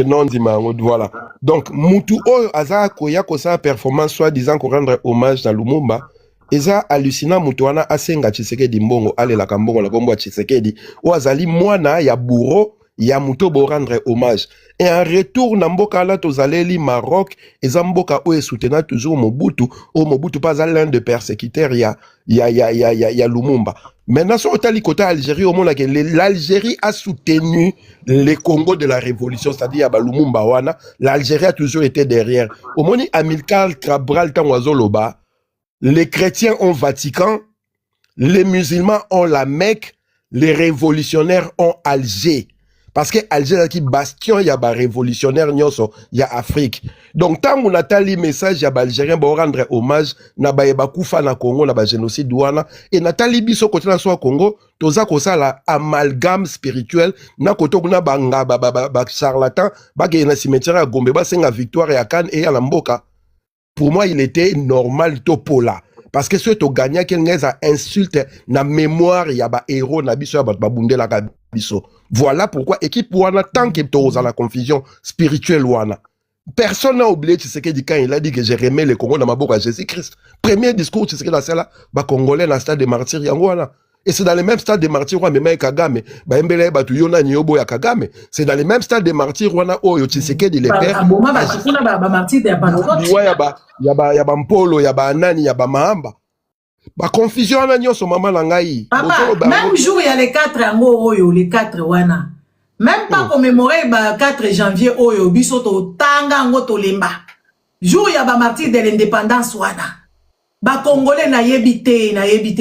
Non ndima voilà. Donc mutu oyo aza koya ko sa performance soit disant ko rendre hommage à Lumumba eza hallucinant mutu wana asenga Tshisekedi mbongo ale la kambongo la kombo Tshisekedi o azali mwana ya bourreau ya muto bo rendre hommage. Et en retour, na mboka la tozaleli Maroc, et mboka oye soutena toujours Mobutu, Mobutu pas l'un de persécuteurs ya Lumumba. Maintenant, sur le côté Algérie, au monde, l'Algérie a soutenu les Congo de la révolution, c'est-à-dire Lumumba wana, l'Algérie a toujours été derrière. Au monde, Amilcar Cabral Tanwazoloba, les chrétiens ont Vatican, les musulmans ont la Mecque, les révolutionnaires ont Alger. Parce que Alger est un bastion, il y a des révolutionnaires, il y a Afrique. Donc, tant qu'on a tali message, il y a des Algériens qui rendre hommage, na ba yeba kufa na Congo, na ba génocide douana, et na tali biso côté na so Congo, toza ko ça la amalgame spirituel, na koto kuna ba charlatan, ba ke na cimetière à Gombe, ba senga victoire et à Cannes et à Lamboka. Pour moi, il était normal topola. Parce que ceux qui ont gagné, quelqu'un a insulte na mémoire, il y a des héros, na biso, ba bunde la biso. Voilà pourquoi équipe wana tant que tu as la confusion spirituelle wana. Personne n'a oublié Tshisekedi quand il a dit que j'ai remis le Congo dans ma bouche à Jésus-Christ. Premier discours Tshisekedi la celle ba congolais dans le stade de martyrs yangoana. Et c'est dans le même stade de martyrs wana même Kagame, ba mbele ba tuyona nyobo ya Kagame. C'est dans le même stade de martyrs wana oyo Tshisekedi le père. Aboma ba chifuna ba martyrs de Panokot. Ouais ya ba Mpolo, ya ba Nani, ya ba Mahamba. Ba confusion na nyoso mama na ngai. Papa, même jour il y a les 4 ango oyo, les 4 wana. Même pas commémorer le 4 janvier oyo biso to tanga ngo to lemba. Jour il y a ba martyr de l'indépendance wana. Ba congolais na yebite.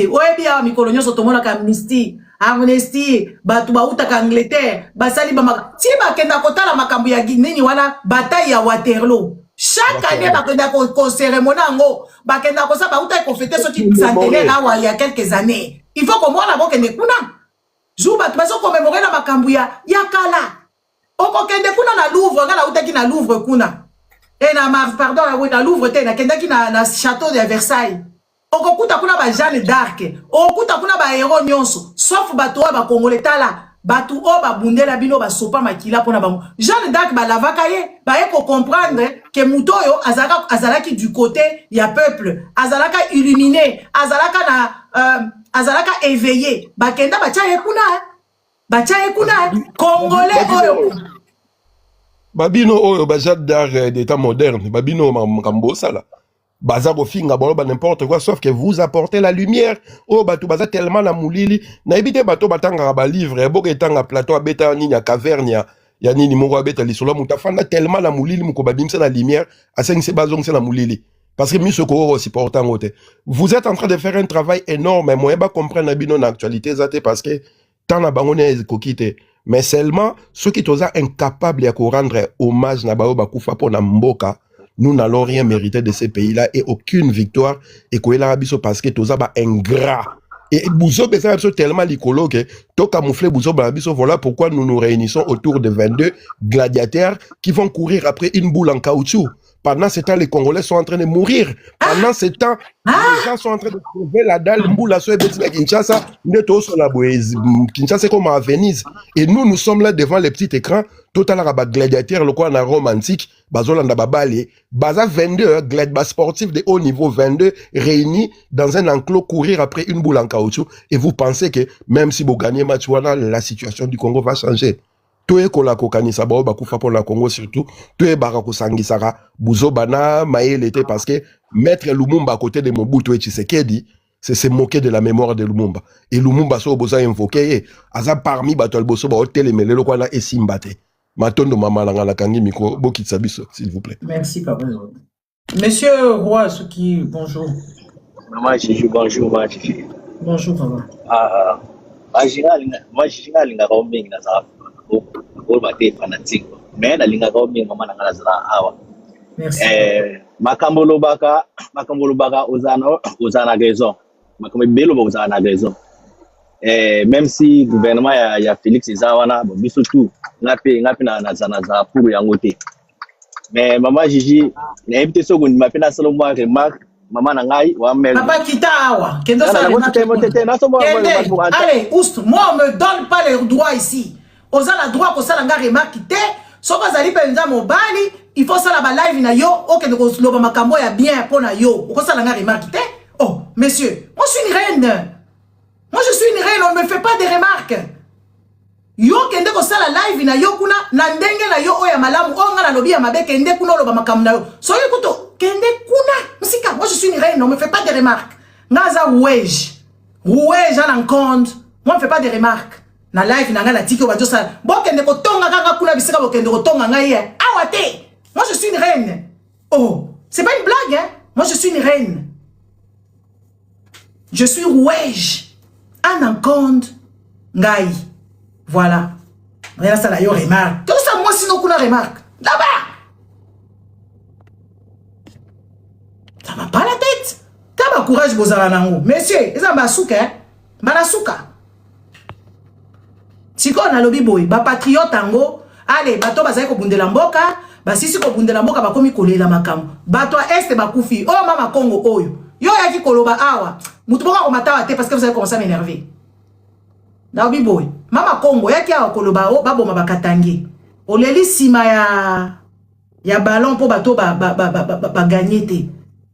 Oyebi ya mikolo nyoso to mona ka amnesty, ba tuba uta ka Angleterre, ba sali ba ti ba kenda kotala makambo ya nini wana bataille ya Waterloo. Chaque année, bakenda ko cérémonie ngo, bakenda ko sa ba uta ko fêter ce qui centenaire là il y a quelques années. Il faut qu'on voit la boke ne kuna. Jou ba baso commémorer na makambu ya kala. Oko kende kuna na Louvre, ngala uta ki na Louvre kuna. Et na Louvre te na kenda ki na château de Versailles. Oko kuta kuna ba Jeanne d'Arc. Oko kuta kuna ba héros nyonso, sauf bato ba congolais tala. Batu o ba bundela bino ba sopa makila pona bango. Jeanne d'Arc ba lavaka ye, ba e ko comprendre que mutoyo azalaki du côté ya peuple, azalaka illuminé, azalaka éveillé. Ba kenda ba tia kuna, congolais oyo. Babino oyo ba Jeanne d'Arc d'état moderne, babino makambo sala. Bazar finga bolo ba n'importe quoi sauf que vous apportez la lumière. Oh bato baza tellement la moulili na ebite bato batanga ba livre boka etanga plateau abeta nini ya caverne ya nini moko abeta lisolo mutafanda tellement la moulili muko babimisa la lumière asengise bazongisa la moulili parce que miso ko aussi portant ngote. Vous êtes en train de faire un travail énorme moi ba comprendre na bino na actualité zate parce que tant na bango ne kokite mais seulement ceux qui toza incapable ya ko rendre hommage na bao bakufa pona mboka. Nous n'allons rien mériter de ces pays-là et aucune victoire. Et qu'on est parce que tout ça va ingrat. Et Bouzo Bessa tellement l'icolo que tout camouflé Bouzo Barabiso, voilà pourquoi nous nous réunissons autour de 22 gladiateurs qui vont courir après une boule en caoutchouc. Pendant ce temps, les Congolais sont en train de mourir. Pendant ce temps, les gens sont en train de trouver la dalle, boule à Kinshasa, Kinshasa c'est comme à Venise. Et nous sommes là devant les petits écrans, total rabat gladiateur, le quoi on a romantique, bazolanda babali, baza 22 gladiateurs sportifs de haut niveau, 22 réunis dans un enclos, courir après une boule en caoutchouc. Et vous pensez que même si vous gagnez match, la situation du Congo va changer. Toe kola kokanisa bao bakufa pour la Congo surtout toe barako sangisara buzo bana maele était parce que mettre Lumumba à côté de Mobutu et Tshisekedi c'est se moquer de la mémoire de Lumumba et Lumumba so boza invoqué aza parmi batol boso ba hotel melelo kwa na esimbate matondo mama langa la kangi miko bokitsa biso s'il vous plaît. Merci papa. Monsieur Roi Suki, bonjour. Maman Chichi, bonjour maman Chichi. Bonjour papa. Moi je linga ko mingi na za ko ba te fanatique mais na linga ko mingi mama na ngala za awa. Merci. Makambo lobaka ozana raison. Makambo belo ozana raison. Même si gouvernement ya Félix Zawana bon biso tout ngapi na za pour yango te. Mais maman Gigi na invité seconde m'a fait na solo moi remarque maman na ngai wa mel. Papa kita awa. Kendo ça. Allez, oust, moi on me donne pas le droit ici. Ozana droit ko sala nga remarque te. Soko zali penza mobali, il faut sala ba live na yo, OK de ko loba makambo ya bien pona yo. Ko sala nga remarque te. Oh, monsieur, moi je suis une reine. Moi je suis une reine, on ne me fait pas des remarques. Yo kende ko sala live na yo kuna na ndenge na yo oya malamu o nga na lobi ya mabe kende kuna lo ba makamu na yo. So yo kuto kende kuna musika. Moi je suis une reine, on me fait pas de remarques. Ngaza wej. Wej en compte. Moi on me fait pas de remarques. Na live na nga na tiki ba jo sala. Bo kende ko tonga kanga kuna bisika bo kende ko tonga nga ye. Awate. Moi je suis une reine. Oh, c'est pas une blague hein. Moi je suis une reine. Je suis wej. En compte ngai. Voilà. Regarde ça là, yo remarque. Tout ça, moi, sinon, qu'on a remarque. Là-bas. Ça m'a pas la tête. T'as ma courage, Bozaranango. Messieurs, ils ont basouka, hein. Banasuka. Si on a lobby boy, ba patriote tango, allez, bato bazai ko bundela mboka, ba sisi ko bundela mboka ba komi kolela makamu. Bato este ba kufi. Oh, mama Congo, oyo. Yo yaki koloba awa. Mutu boka ko matawa te parce que vous avez commencé à m'énerver. Naobi boy, mama Congo yaki awa koloba o babo mabakatangi. Oleli sima ya ballon pour bato ba gagner te.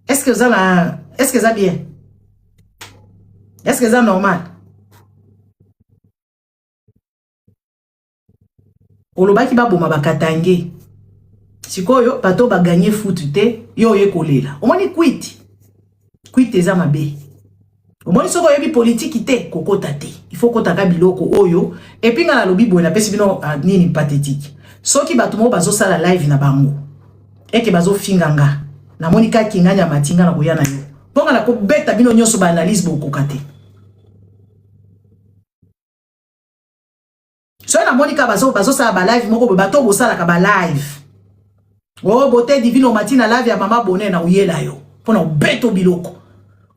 Est-ce que ça bien? Est-ce que ça normal? Oloba ki babo mabakatangi. Sikoyo bato ba gagner foot te yo ye kolela. Omoni quit. Quit eza mabe. Omoni soko yebi politique te kokota te. Il faut kotaka biloko oyo et puis ngala lobi boy na pesi bino nini pathétique. Soki bato mo bazo sala live na bango. Et que bazo finganga. Na monika kinganya matinga na koyana yo. Ponga na ko beta bino nyoso ba analyse bo kokate. So na monika bazo sala ba live moko bato bo sala ka ba live. Oh bote divino matina live ya mama Boné na uyela yo. Pona beto biloko.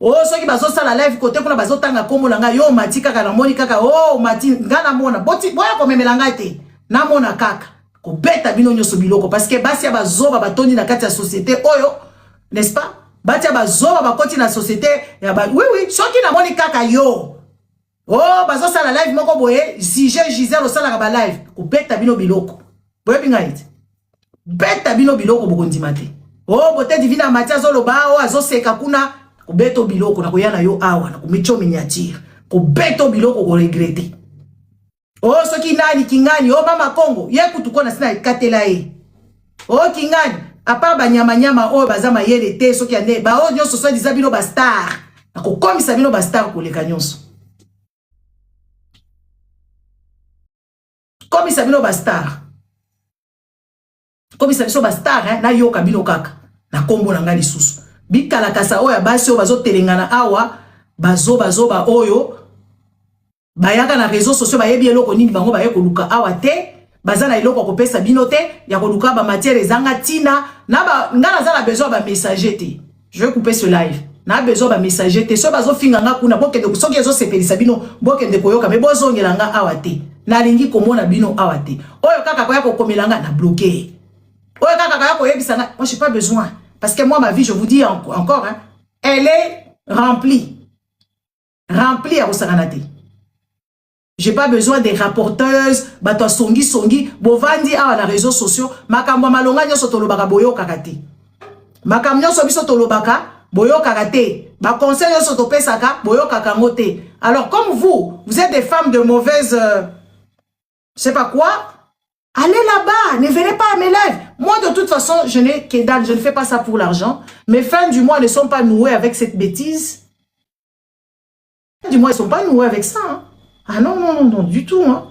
Oh, ceux qui bazo sala live côté kuna bazo tanga kombo langa yo mati kaka na moni kaka oh mati ngana mona boti boya ko memelanga te na mona kaka ko beta bino nyoso biloko parce que basi ya bazoba batondi na kati ya société oyo n'est-ce pas bati ya bazoba bakoti na société ya ba oui ceux qui na moni kaka yo oh bazo sala live moko boye si j'ai Gisèle sala ka ba live ko beta bino biloko boye bingaite beta bino biloko bokondimate oh bote divina matia zoloba oh azoseka kuna ko beto biloko na koyana yo awa na kumicho miniature ko beto biloko ko regretter oh soki nani kingani oh mama Congo ye kutuko na sina ikatela e oh kingani apa ba nyama oh bazama yele te soki ande ba oh nyoso so dizabino ba star na ko komisa bino ba star ko leka nyonso komisa bino ba star komisa biso ba star hein na yo kabino kaka na kombo na ngali susu bikala kasa oya basi o bazo telengana awa bazo ba oyo bayaka na réseaux sociaux bayebi eloko nini bango bayeko luka awa te bazana eloko ko pesa bino te ya ko luka ba matière ezanga tina na ba ngana za la besoin ba messager te. Je vais couper ce live. Na besoin ba messager te so bazo finganga kuna bokende ko soki ezo sepelisa bino bokende koyoka me bozongelanga awa te na lingi komona bino awa te oyo kaka koya ko komelanga na bloquer oyo kaka koya ko yebisanga moi j'ai pas besoin. Parce que moi, ma vie, je vous dis encore, hein, elle est remplie. Remplie à Rosaranate. Je n'ai pas besoin des rapporteuses, bato songi, bovandi à les réseaux sociaux, makambo malonga nyoso tolobaka boyo kakate. Makam nyoso biso tolobaka boyo kakate. Ma conseil nyoso topesaka boyo kakangote. Alors comme vous êtes des femmes de mauvaise je sais pas quoi, allez là-bas, ne venez pas à mes lives. Moi, de toute façon, je n'ai que dalle, je ne fais pas ça pour l'argent. Mes fins du mois ne sont pas nouées avec cette bêtise. Du mois, ils ne sont pas noués avec ça. Hein. Ah non, du tout. Hein.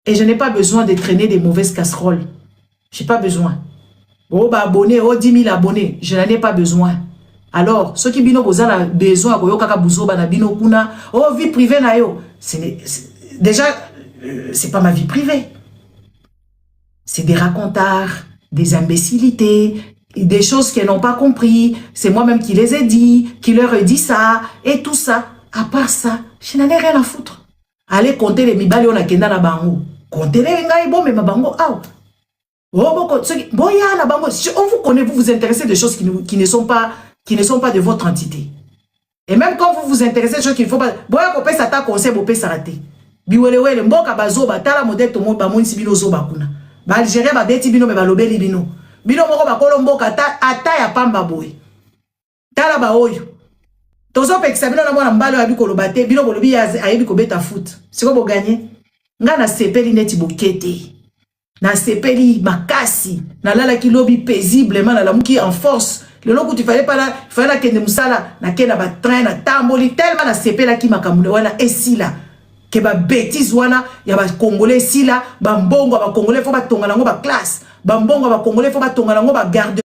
Et je n'ai pas besoin de traîner des mauvaises casseroles. Je n'ai pas besoin. Oh, bah, abonnés, oh, 10 000 abonnés, je n'en ai pas besoin. Alors, ceux qui bino besoin, oh, vie privée, déjà, c'est pas ma vie privée. C'est des racontards, des imbécilités, des choses qu'elles n'ont pas compris. C'est moi-même qui les ai dit, qui leur ai dit ça, et tout ça. À part ça, je n'en ai rien à foutre. Allez compter les mibali on a kenda na bango. Comptez les ngai bon mais ma bango out. Oh bon ya na bango. Si on vous connaît, vous vous intéressez des choses qui ne sont pas de votre entité. Et même quand vous vous intéressez des choses qu'il ne faut pas. Boya ko pesa ta conseil bo pesa raté. Biwelewele mboka bazoba tala modèle to mo ba monisi bino zoba kuna. Ba Algérie ba beti bino me ba lobeli bino. Bino moko ba kolomboka ata ya pamba boy. Tala ba oyo. Tozo pekisa bino na mwana mbalo ya biko lobate bino bolobi ayebi ko beta foot. Siko bo gagner. nga na sepeli neti bokete na sepeli makasi na lala ki lobi paisiblement na lamuki en force le loku tu fallait pas là fallait que musala na kena ba train na tamboli tellement na sepela ki makamule wana esila ke ba bêtise wana ya ba congolais esila ba mbongo ba congolais faut ba tonga nango ba classe ba mbongo ba congolais faut ba tonga nango ba garde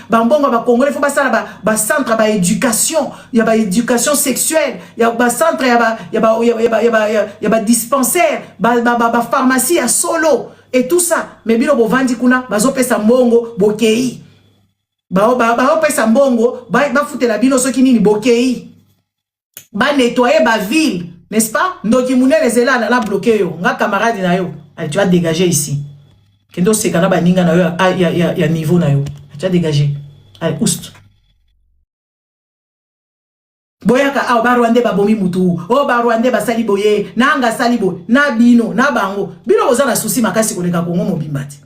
bambongo ba congolais faut pas ça ba centre ba éducation il y a ba éducation sexuelle il y a ba centre il y a ba dispensaire ba pharmacie à solo et tout ça mais bino bo vandi kuna bazo pesa mbongo bokei ba pesa mbongo ba futela bino soki nini bokei ba nettoyer ba ville n'est-ce pas ndoki munele zela na la bloquer yo nga camarade na yo allez tu vas dégager ici kendo sekana ba ninga na yo ya niveau na yo. Tu as dégagé. Allez, oust. Boyaka, ah, ba Rwandais ba bomi mutu. Oh, ba Rwandais ba sali boye. Nanga sali bo. Na bino, na bango. Bino oza na souci makasi koleka Kongo mobimbati.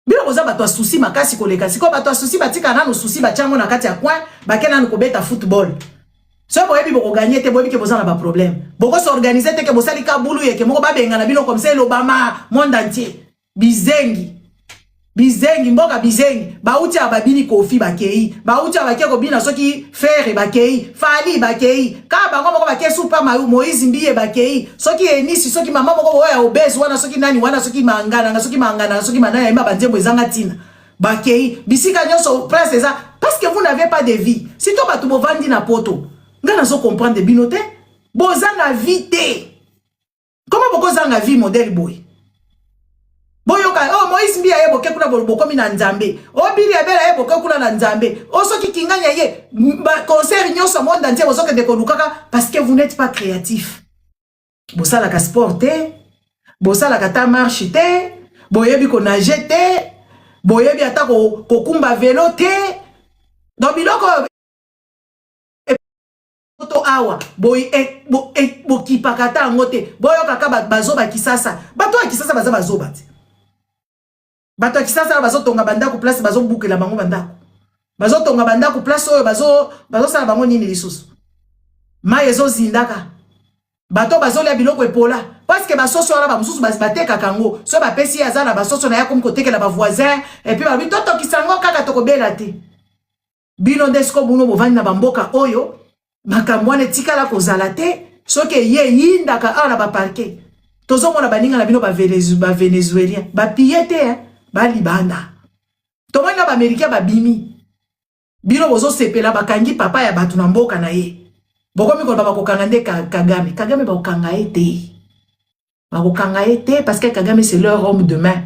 Bino oza ba to souci makasi koleka. Siko ba to souci batika na no souci ba tiango na kati ya coin, ba kena ko beta football. So boye bi boko gagner te boye bi ke boza na ba problème. Boko s'organiser te ke bosali ka bulu ye ke moko ba benga na bino comme ça l'Obama monde entier. Bizengi. Bizengi mboka bizengi bauti ababini kofi bakei bauti abake ko bina soki faire bakei fali bakei ka bango moko bake super Moïse Mbiye bakei soki enisi soki mama moko oya obese wana soki nani wana soki mangana soki manana yamba banzembo ezanga tina bakei bisika nyonso presse eza parce que vous n'avez pas de vie si to batu bovandi na poto ngana so comprendre binote bozanga vie te comment boko zanga vie modèle boy boyoka oh Moïse Mbiya ye boke kuna bokomi na nzambe oh bili abela ye boke kuna na nzambe oh soki kinganya ye concert nyonso monde entier bosoke de kolukaka parce que vous n'êtes pas créatif bosala ka sport te bosala ka ta marche te boyebi ko nager te boyebi ata ko kumba vélo te donc biloko to awa boy bokipakata ngote boyoka ka bazoba kisasa bato ya kisasa bazoba te bato kisasa bazo tonga bandako place bazo bukela bango bandako bazo tonga bandako place oyo bazo sala bango nini lisusu maye zo zindaka bato bazo lia biloko epola parce que basoso wana ba mususu bateka kango so ba pesi azana basoso na ya comme kotekela ba voisin et puis ba bitoto kisango kaka tokobela te bino ndesko buno bovandi na bamboka oyo makamwane tikala kozala te soki ye yindaka ana ba parquet tozo mona baninga na bino ba Venezuelien ba pillete ba libanda tomoni na ba Américain ba bimi bino bozo sepela bakangi papa ya batu na mboka na ye bokomi ko ba kokanga nde Kagame ba kokanga ete ba kokanga ete parce que Kagame c'est leur homme de main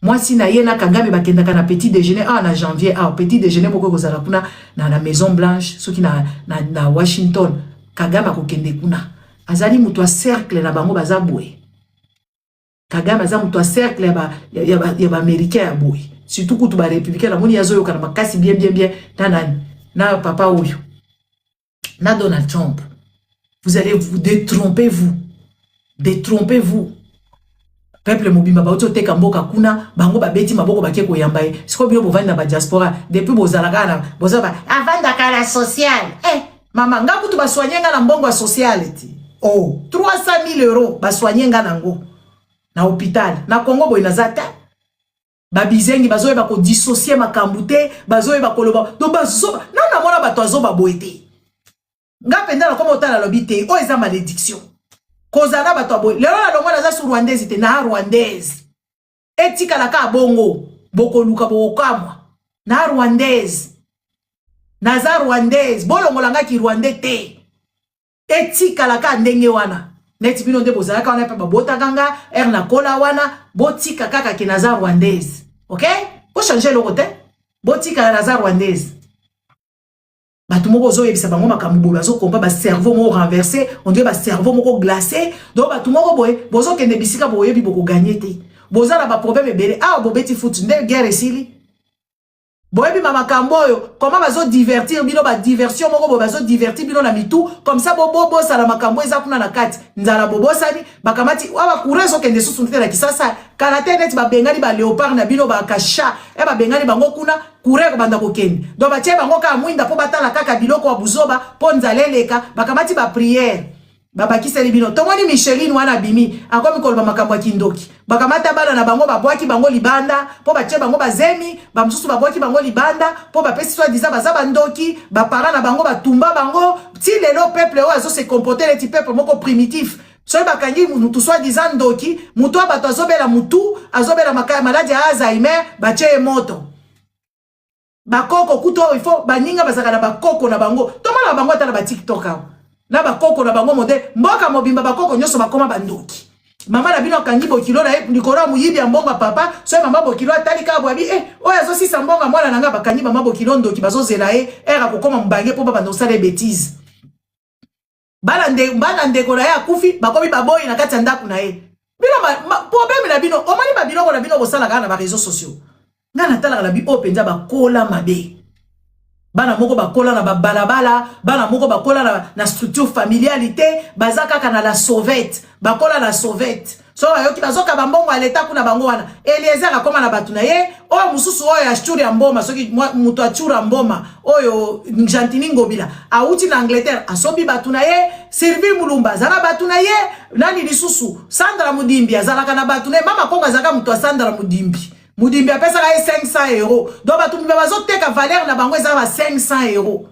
moi si na ye na Kagame ba kendaka na petit déjeuner na janvier petit déjeuner moko kozala kuna na Maison Blanche soki na Washington Kagame ko kende kuna azali mutu a cercle na bango bazabwe Kagame aza mutu a cercle ya ba américain ya boy surtout kutu ba républicain la moni yazo yo kana makasi bien na nani na papa oyo na Donald Trump vous allez vous détrompez-vous peuple mobimba ba oto teka mboka kuna bango ba beti maboko bake ko yamba e siko bino bovandi na ba diaspora depuis bozalaka na bozaba avanda kala social mama nga kutu ba soigner na mbongo social ti 300,000 euros ba soigner nga nango na hôpital na Congo boy na zata ba bizengi bazoye ba ko dissocier makambu te bazoye ba koloba do bazo na mona bato azoba boyete nga penda na komo otala lobite o eza malédiction kozana bato boy lelo na longo na za sur rwandaise te na rwandaise etika la ka bongo boko luka bokamwa na rwandaise na za rwandaise bolongo langa ki rwandais te etika la ka ndenge wana neti bino nde bozalaka wana pe babota kanga na kola wana botika kaka ki na za rwandaise ok po changer le côté botika na za rwandaise batu moko zo yebisa bango makambo bazo komba ba cerveau moko renversé on dirait ba cerveau moko glacé donc batu moko boye bozo kende bisika boyebi boko gagner te bozala ba problème ebele bobeti foot nde guerre esili boyebi makambo oyo comment bazo divertir bino ba diversion moko bazo divertir bino na mitu comme ça bobo sala makambo eza kuna na kati nzala bobo sali bakamati wa kurezo kende susu ntela kisasa karate net ba bengani ba léopard na bino ba kasha ba bengani bango kuna kureko banda kokende do ba tie bango ka mwinda po batala kaka biloko wa buzoba po nzaleleka bakamati ba prière Babaki selibino. Tomoni Micheline wana bimi. Akomi kolba makambo kindoki. Bakamata bana na bango babwaki bango libanda. Po bache bango bazemi. Bamsusu babwaki bango libanda. Po bapesi soi disant bazaba ndoki. Bapara na bango batumba bango. Ti lelo peuple o azo se comporter les peuple moko primitif. Soy bakangi mutu soi disant ndoki. Mutu abato azobela mutu. Azobela makaya maladi ya Alzheimer. Bache moto. Bakoko kuto il faut baninga bazaka na bakoko na bango. Toma na bango ata na ba TikTok awo. Na bakoko na bango mode mboka mobimba bakoko nyoso bakoma bandoki. Mama na bino kangi bokilo na likora muyibi ya mbonga papa, so mama bokilo atali ka bwabi oya zo sisa mbonga mwana nanga bakangi mama bokilo ndoki bazozela era kokoma mbange po baba ndosala bêtise. Bana ndeko na ya kufi bakomi baboyi na kati ya ndaku na ye. Bino problème na bino omani ba bino na bino bosala kana ba réseaux sociaux. Ngana tala la bi openza bakola mabe. Bana moko bakola na balabala, bana moko bakola na structure familialité, bazaka kana la sauvette, bakola la sauvette. So ayoki bazoka bambongo aleta kuna bango wana. Eliezer akoma na batu na ye, oyo mususu oyo achuri ya mboma, soki mutu achura mboma, oyo Jantini Ngobila, auti na Angleterre, asobi batu na ye, Sylvie Mulumba, zala batu na ye, nani lisusu, Sandra Mudimbi, zala kana batu na ye, mama konga zaka mutu Sandra Mudimbi. Mudimbi apesa ka 500 euros. Donc batumbi bazoteka valeur na bango eza ba 500 euros.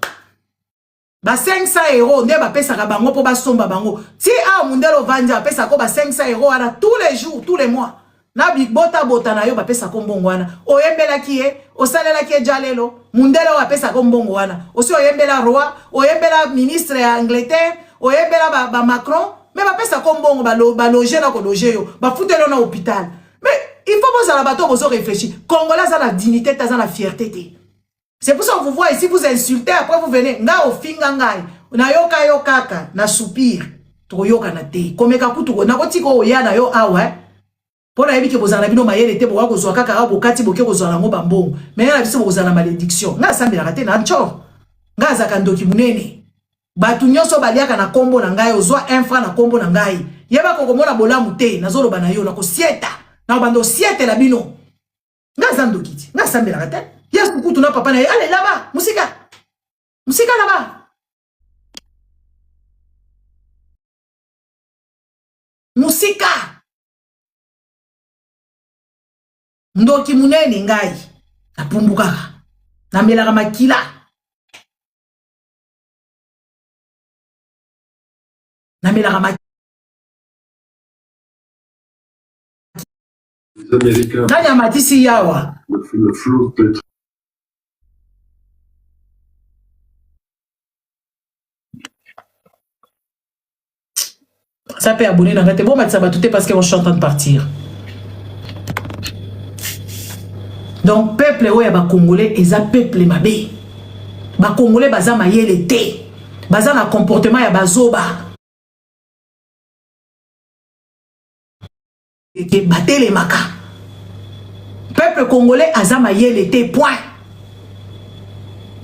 Ba 500 euros nde bapesa ka bango po basomba bango. Ti a mundelo vanja apesa ko ba 500 euros ala tous les jours, tous les mois. Na big bota na yo bapesa ko mbongo wana. Oyembela ki e, osalela ki jalelo. Mundelo apesa ko mbongo wana. Osi oyembela roi, oyembela ministre ya Angleterre, oyembela ba Macron, mais bapesa ko mbongo ba loger na ko loger yo. Ba futelo na hôpital. Mais il faut que vous bateau vous réfléchir. Congolais a la dignité, a la fierté. C'est pour ça que vous voyez ici, vous insultez, après vous venez, nga o finga ngai, na yoka yokaka, na soupir, to yoka na te. Komeka kutu na kotiko oya na yo awa. Pona yebi ke bozana bino mayele te bo ko zo kaka bo kati bo ke ko zo na ngo bambongo. Mais na biso bo zana malédiction. Nga sambela kate na ncho. Nga zaka ndoki munene. Batu nyonso baliaka na kombo na ngai ozwa 1 franc na kombo na ngai. Yeba ko komona bolamu te na zolo bana yo na ko sieta. Na bando siete la bino. Nga zando kiti. Nga sambe la rate. Yes kukutu na papa na ye. Allez là-bas. Musika. Musika là-bas. Musika. Ndoki munene ngai. Na pumbukaka. Na melaka makila. Na melaka makila. Les Américains. Le flot peut être. Ça peut abonner dans la tête. Bon, ça va tout parce que je suis en train de partir. Donc, peuple, ouais, bah, Congolais, ils ont peuple mabé. Bah, Congolais, bah, ça m'a yé l'été. Bah, ça, le comportement, ya bazoba. Et batté les maca. Peuple congolais azama yelete point.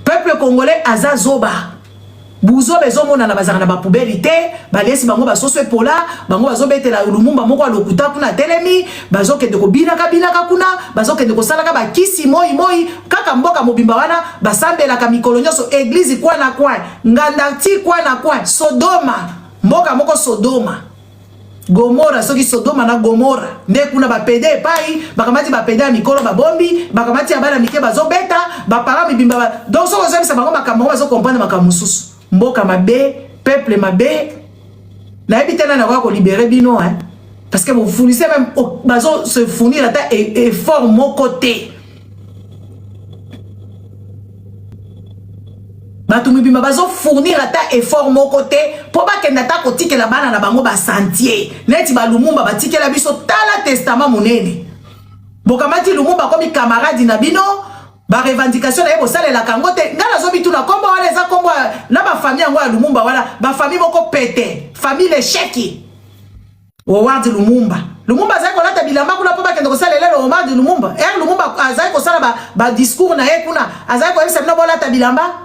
Peuple congolais azazoba. Buzo bezomo na bazana na ba poubelle te, balesi bango basoswe pola, bango bazobetela Lumumba moko lokuta kuna telemi, bazoke de ko binaka kuna, bazoke de ko salaka ba kisi moi kaka mboka mobimba wana, basambela ka mikolo nyoso église kwa na kwa, ngandati kwa na kwa, Sodoma, mboka moko Sodoma. Gomora soki Sodoma na Gomora nde kuna ba pede pai bakamati ba pede mikolo ba bombi bakamati abana mike bazobeta ba para mibimba ba donc so ozamisa bango makambo bazo comprendre makambo mususu mboka mabe peuple mabe na ebitana na ko libérer bino hein parce que vous fournissez même bazo se fournir ata effort mon côté Batumi bima bazo fournir ata effort mon côté pour pas que nata kotike la bana na bango ba sentier neti ba Lumumba batike la biso tala testament monene bokamati Lumumba comme camarade na bino ba revendication na ebo sale la kangote ngala zo bituna kombo wala za kombo na ba famille ngo ya Lumumba wala ba famille moko pété famille échec Howard Lumumba za ko lata bilamba kuna po ba kende ko sale le Howard Lumumba Lumumba azai ko sala ba discours na ye kuna azai ko ebisa bino bolata bilamba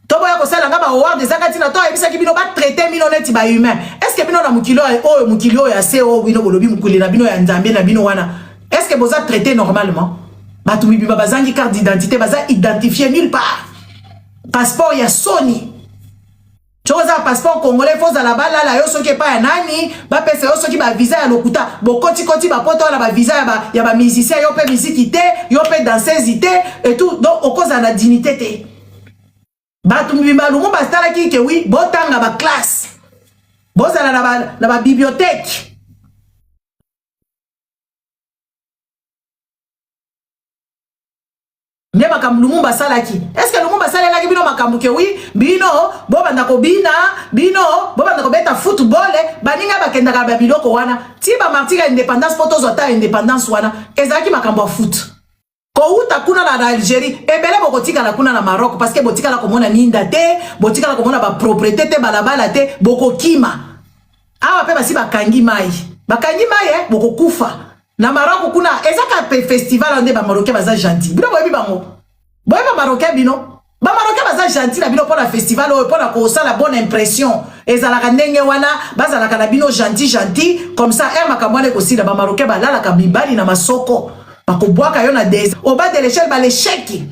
Tobo ya kosala nga ba Howard ezakati na to ebisa ki bino ba traiter bino neti ba humain. Est-ce que bino na mukilo o mukilo ya CEO bino bolobi mukuli na bino ya nzambe na bino wana. Est-ce que boza traiter normalement? Batumi biba bazangi carte d'identité baza identifié nulle part. Passeport ya Sony. Chose à passeport congolais, faut à la balle là, yo soki pas un nani, ba pese yo soki ba visa ya lokuta, bo koti ba poto na ba visa ya ba musicien, yo pe musique té, yo pe danseuse té et tout, donc au cause de la dignité té. Ba tumba lumu ba stala ki ke oui, bo tanga ba classe. Bo za na ba bibliothèque. Nde makambu Lumumba salaki. Est-ce que Lumumba salaki bino makambu ke oui, bino bo banda ko bina, bino bo banda ko beta football, baninga bakenda ka ba biloko wana. Ti ba martika indépendance poto zota indépendance wana, ezaki makambu foot. Ko uta kuna na Algérie, ebele bokotika na kuna na Maroc parce que botika la komona ninda te, botika la komona ba propriété te balabala te, boko kima. Awa pe basi bakangi mai. Bakangi mai boko kufa. Na Maroc kuna ezaka festival onde ba Marocain baza gentil. Bino boyebi bango. Boyebi ba Marocain bino. Ba Marocain baza gentil na bino pour la festival ou pour la kosa la bonne impression. Ezalaka ndenge wana bazalaka na bino gentil comme ça makamwane ko sila ba Marocain balala ka bibali na masoko. Bakobwaka yo na des au bas de l'échelle ba l'échec.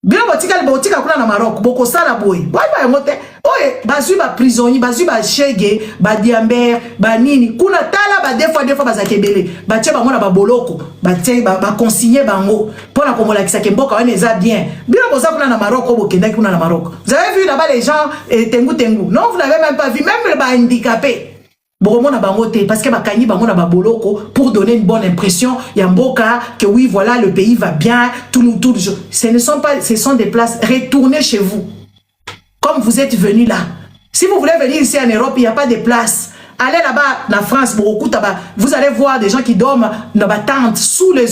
Bino botika kuna na Maroc boko sala boy. Boy ba ngote. Oye bazui ba prisonnier, bazui ba chege, ba diamber, ba nini. Kuna tala ba deux fois ba zakebele. Ba tie bango na ba boloko, ba tie ba consigner bango. Pona komola kisake mboka wana eza bien. Bino boza kuna na Maroc obo kendaki kuna na Maroc. Vous avez vu là-bas les gens tengu. Non, vous n'avez même pas vu même ba handicapés. Boromona bango te parce que bakangi bango na ba boloko pour donner une bonne impression ya mboka que oui voilà le pays va bien tout. Ce sont des places. Retournez chez vous. Comme vous êtes venus là. Si vous voulez venir ici en Europe, il n'y a pas de place. Allez là-bas, en France, vous allez voir des gens qui dorment dans la tente, sous des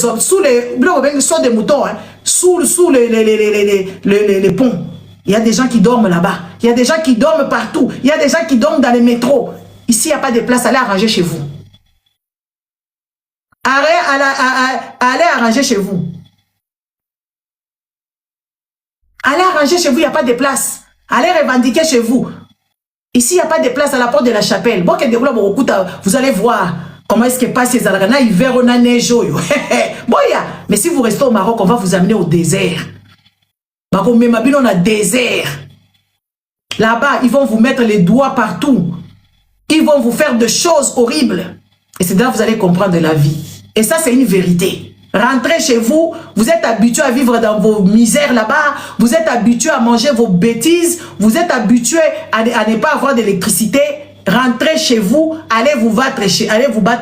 moutons, hein, sous les ponts. Il y a des gens qui dorment là-bas. Il y a des gens qui dorment partout. Il y a des gens qui dorment dans les métros. Ici, il n'y a pas de place. Allez arranger chez vous. Allez arranger chez vous. Allez arranger chez vous, il n'y a pas de place. Allez revendiquer chez vous. Ici, il n'y a pas de place à la porte de la chapelle. Bon, vous allez voir comment est-ce que passe ces algana, hiver, on a neige. Mais si vous restez au Maroc, on va vous amener au désert. On a désert. Là-bas, ils vont vous mettre les doigts partout. Ils vont vous faire des choses horribles. Et c'est là que vous allez comprendre la vie. Et ça, c'est une vérité. Rentrez chez vous, vous êtes habitué à vivre dans vos misères là-bas, vous êtes habitué à manger vos bêtises, vous êtes habitué à ne pas avoir d'électricité. Rentrez chez vous, allez vous battre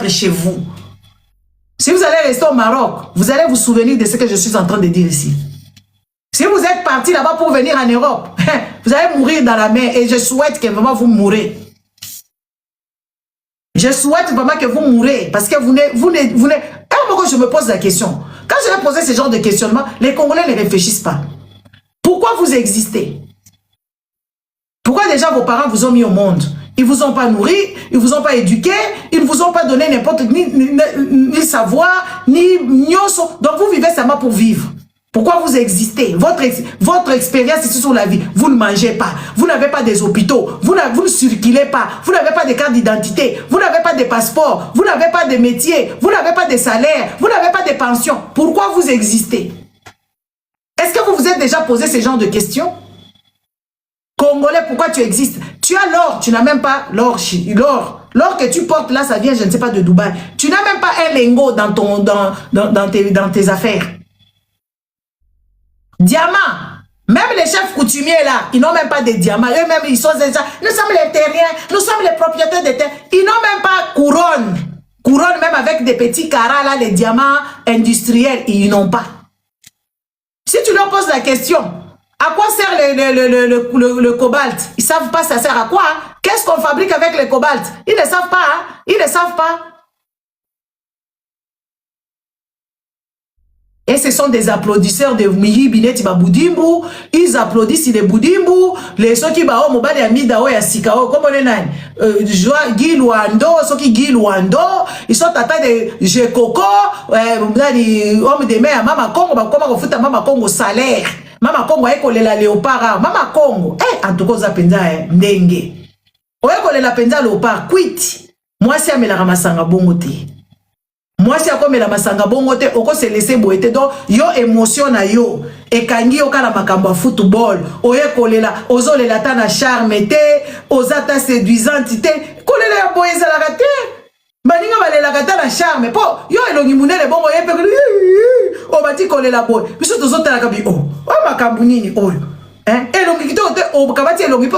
chez vous. Si vous allez rester au Maroc, vous allez vous souvenir de ce que je suis en train de dire ici. Si vous êtes parti là-bas pour venir en Europe, vous allez mourir dans la mer et je souhaite que vraiment vous mourrez. Je souhaite vraiment que vous mourrez parce que vous n'êtes... Je me pose la question. Quand je vais poser ce genre de questionnement, les Congolais ne réfléchissent pas. Pourquoi vous existez? Pourquoi déjà vos parents vous ont mis au monde? Ils ne vous ont pas nourri, ils ne vous ont pas éduqué, ils ne vous ont pas donné n'importe ni savoir, ni nyonso. Donc vous vivez seulement pour vivre. Pourquoi vous existez? Votre expérience ici sur la vie, vous ne mangez pas, vous n'avez pas des hôpitaux, vous ne circulez pas, vous n'avez pas de carte d'identité, vous n'avez pas de passeport, vous n'avez pas de métier, vous n'avez pas de salaire, vous n'avez pas de pension. Pourquoi vous existez? Est-ce que vous vous êtes déjà posé ce genre de questions? Congolais, pourquoi tu existes? Tu as l'or, tu n'as même pas l'or. L'or que tu portes là, ça vient, je ne sais pas, de Dubaï. Tu n'as même pas un lingot dans tes affaires. Diamants, même les chefs coutumiers là, ils n'ont même pas de diamants. Eux-mêmes, ils sont déjà, nous sommes les terriens, nous sommes les propriétaires des terres. Ils n'ont même pas couronne. Couronne même avec des petits carats là, les diamants industriels, ils n'ont pas. Si tu leur poses la question, à quoi sert le cobalt? Ils ne savent pas ça sert à quoi. Hein? Qu'est-ce qu'on fabrique avec le cobalt? Ils ne savent pas. Hein? Ils ne savent pas. Et ce sont des applaudisseurs de Miyi Bineti Baboudimbu. Ils applaudissent les Boudimbu. Les ceux qui bao mobali amida o ya sikao. Comme on est là. Guy Luando, ceux qui Guy Luando. Ils sont tata de Jekoko. Homme de mer. Mama Congo. Comment on fout à Mama Congo salaire. Mama Congo eko lela léopard. Mama Congo. En tout cas, ça penza ndenge. Eko lela penza léopard. Quit. Moi, c'est à me la ramassanga bongote. Moi, si akomela masanga bongo te, oko se laisser boete. Donc, yo émotion na yo. Et kangi yo kala makambo football. Oye kolela, ozo le lata na charme te, ozata séduisante te. Kolela ya boye la gate. Baninga balela gata na charme. Po, yo elongi munele bongo yepe. O bati kolela boye. Biso tozota la kabi. Oh makambo nini oyo. Elongi kito te, o kabati elongi po.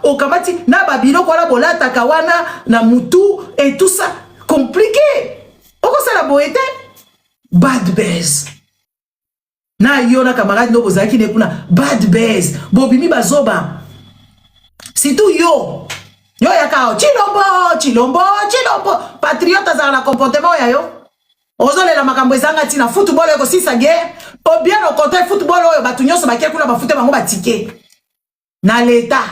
O kabati na babilo kola bolata kawana na mutu et tout ça. Compliqué. Oko ça la boete bad buzz na yona camarade no bozaki ne kuna bad buzz bobimi bazoba surtout yo yakao chilombo patriote za la comportement ya yo ozole la makambo ezanga tina football yoko sisa guerre o bien au contraire football oyo batu nyonso bakie kuna bafute bango batike na l'état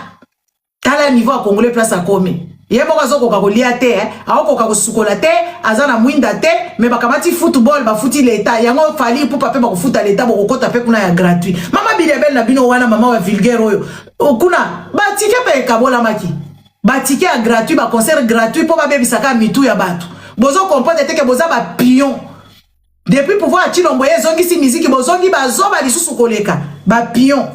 tala niveau a congolais place à komi. Yebo kazo koka kolia te ako koka kosukola te azana mwinda te me bakamati football bafuti l'état yango fali pour pape bakufuta l'état bokota pe kuna ya gratuit mama bilebel na bino wana mama wa vulgaire oyo kuna batike pe kabola maki batike ya gratuit ba concert gratuit pour babebisaka mitu ya batu bozo comprendre te ke boza ba pion depuis pouvoir chilombo yezongi si musique bozongi bazoba lisusu koleka ba pion.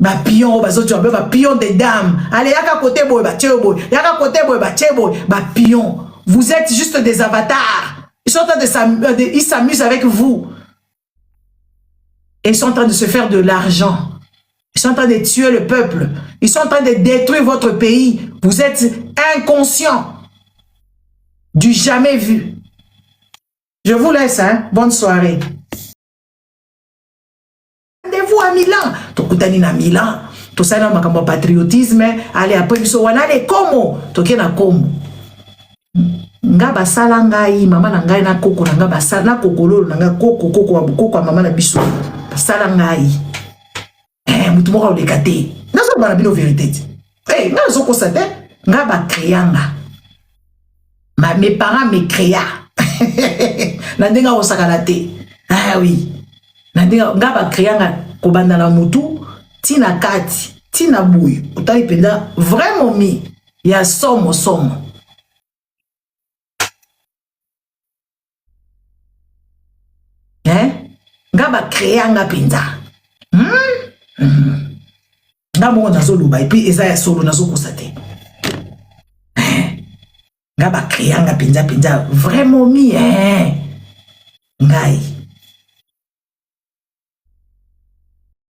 Ba pion bazo tu ba pion de dames. Allez yaka côté boy ba tchebo. Yaka côté boy ba tchebo. Ba pion. Vous êtes juste des avatars. Ils sont en train de ils s'amusent avec vous. Et ils sont en train de se faire de l'argent. Ils sont en train de tuer le peuple. Ils sont en train de détruire votre pays. Vous êtes inconscients. Du jamais vu. Je vous laisse bonne soirée. Rendez-vous à Milan. Tokutani na Milan. Tosala makambo patriotisme. Allez après biso wana le komo. Toke na komo. Nga basala ngai mama na ngai na koko na nga basala na kokolo na nga koko wa mama na biso. Basala ngai. Mutu moko odekate. Nazo bana bino vérité. Nga zo kosate nga ba créanga. Mes parents me créa. Na ndenga osakala te. Ah oui. Nga ba créanga kobanda na mutu tina kati tina buyu utali penda vraiment mi ya somo nga ba créanga penza nga mo nazo luba et puis eza ya solo nazo kosate nga ba créanga penza vraiment mi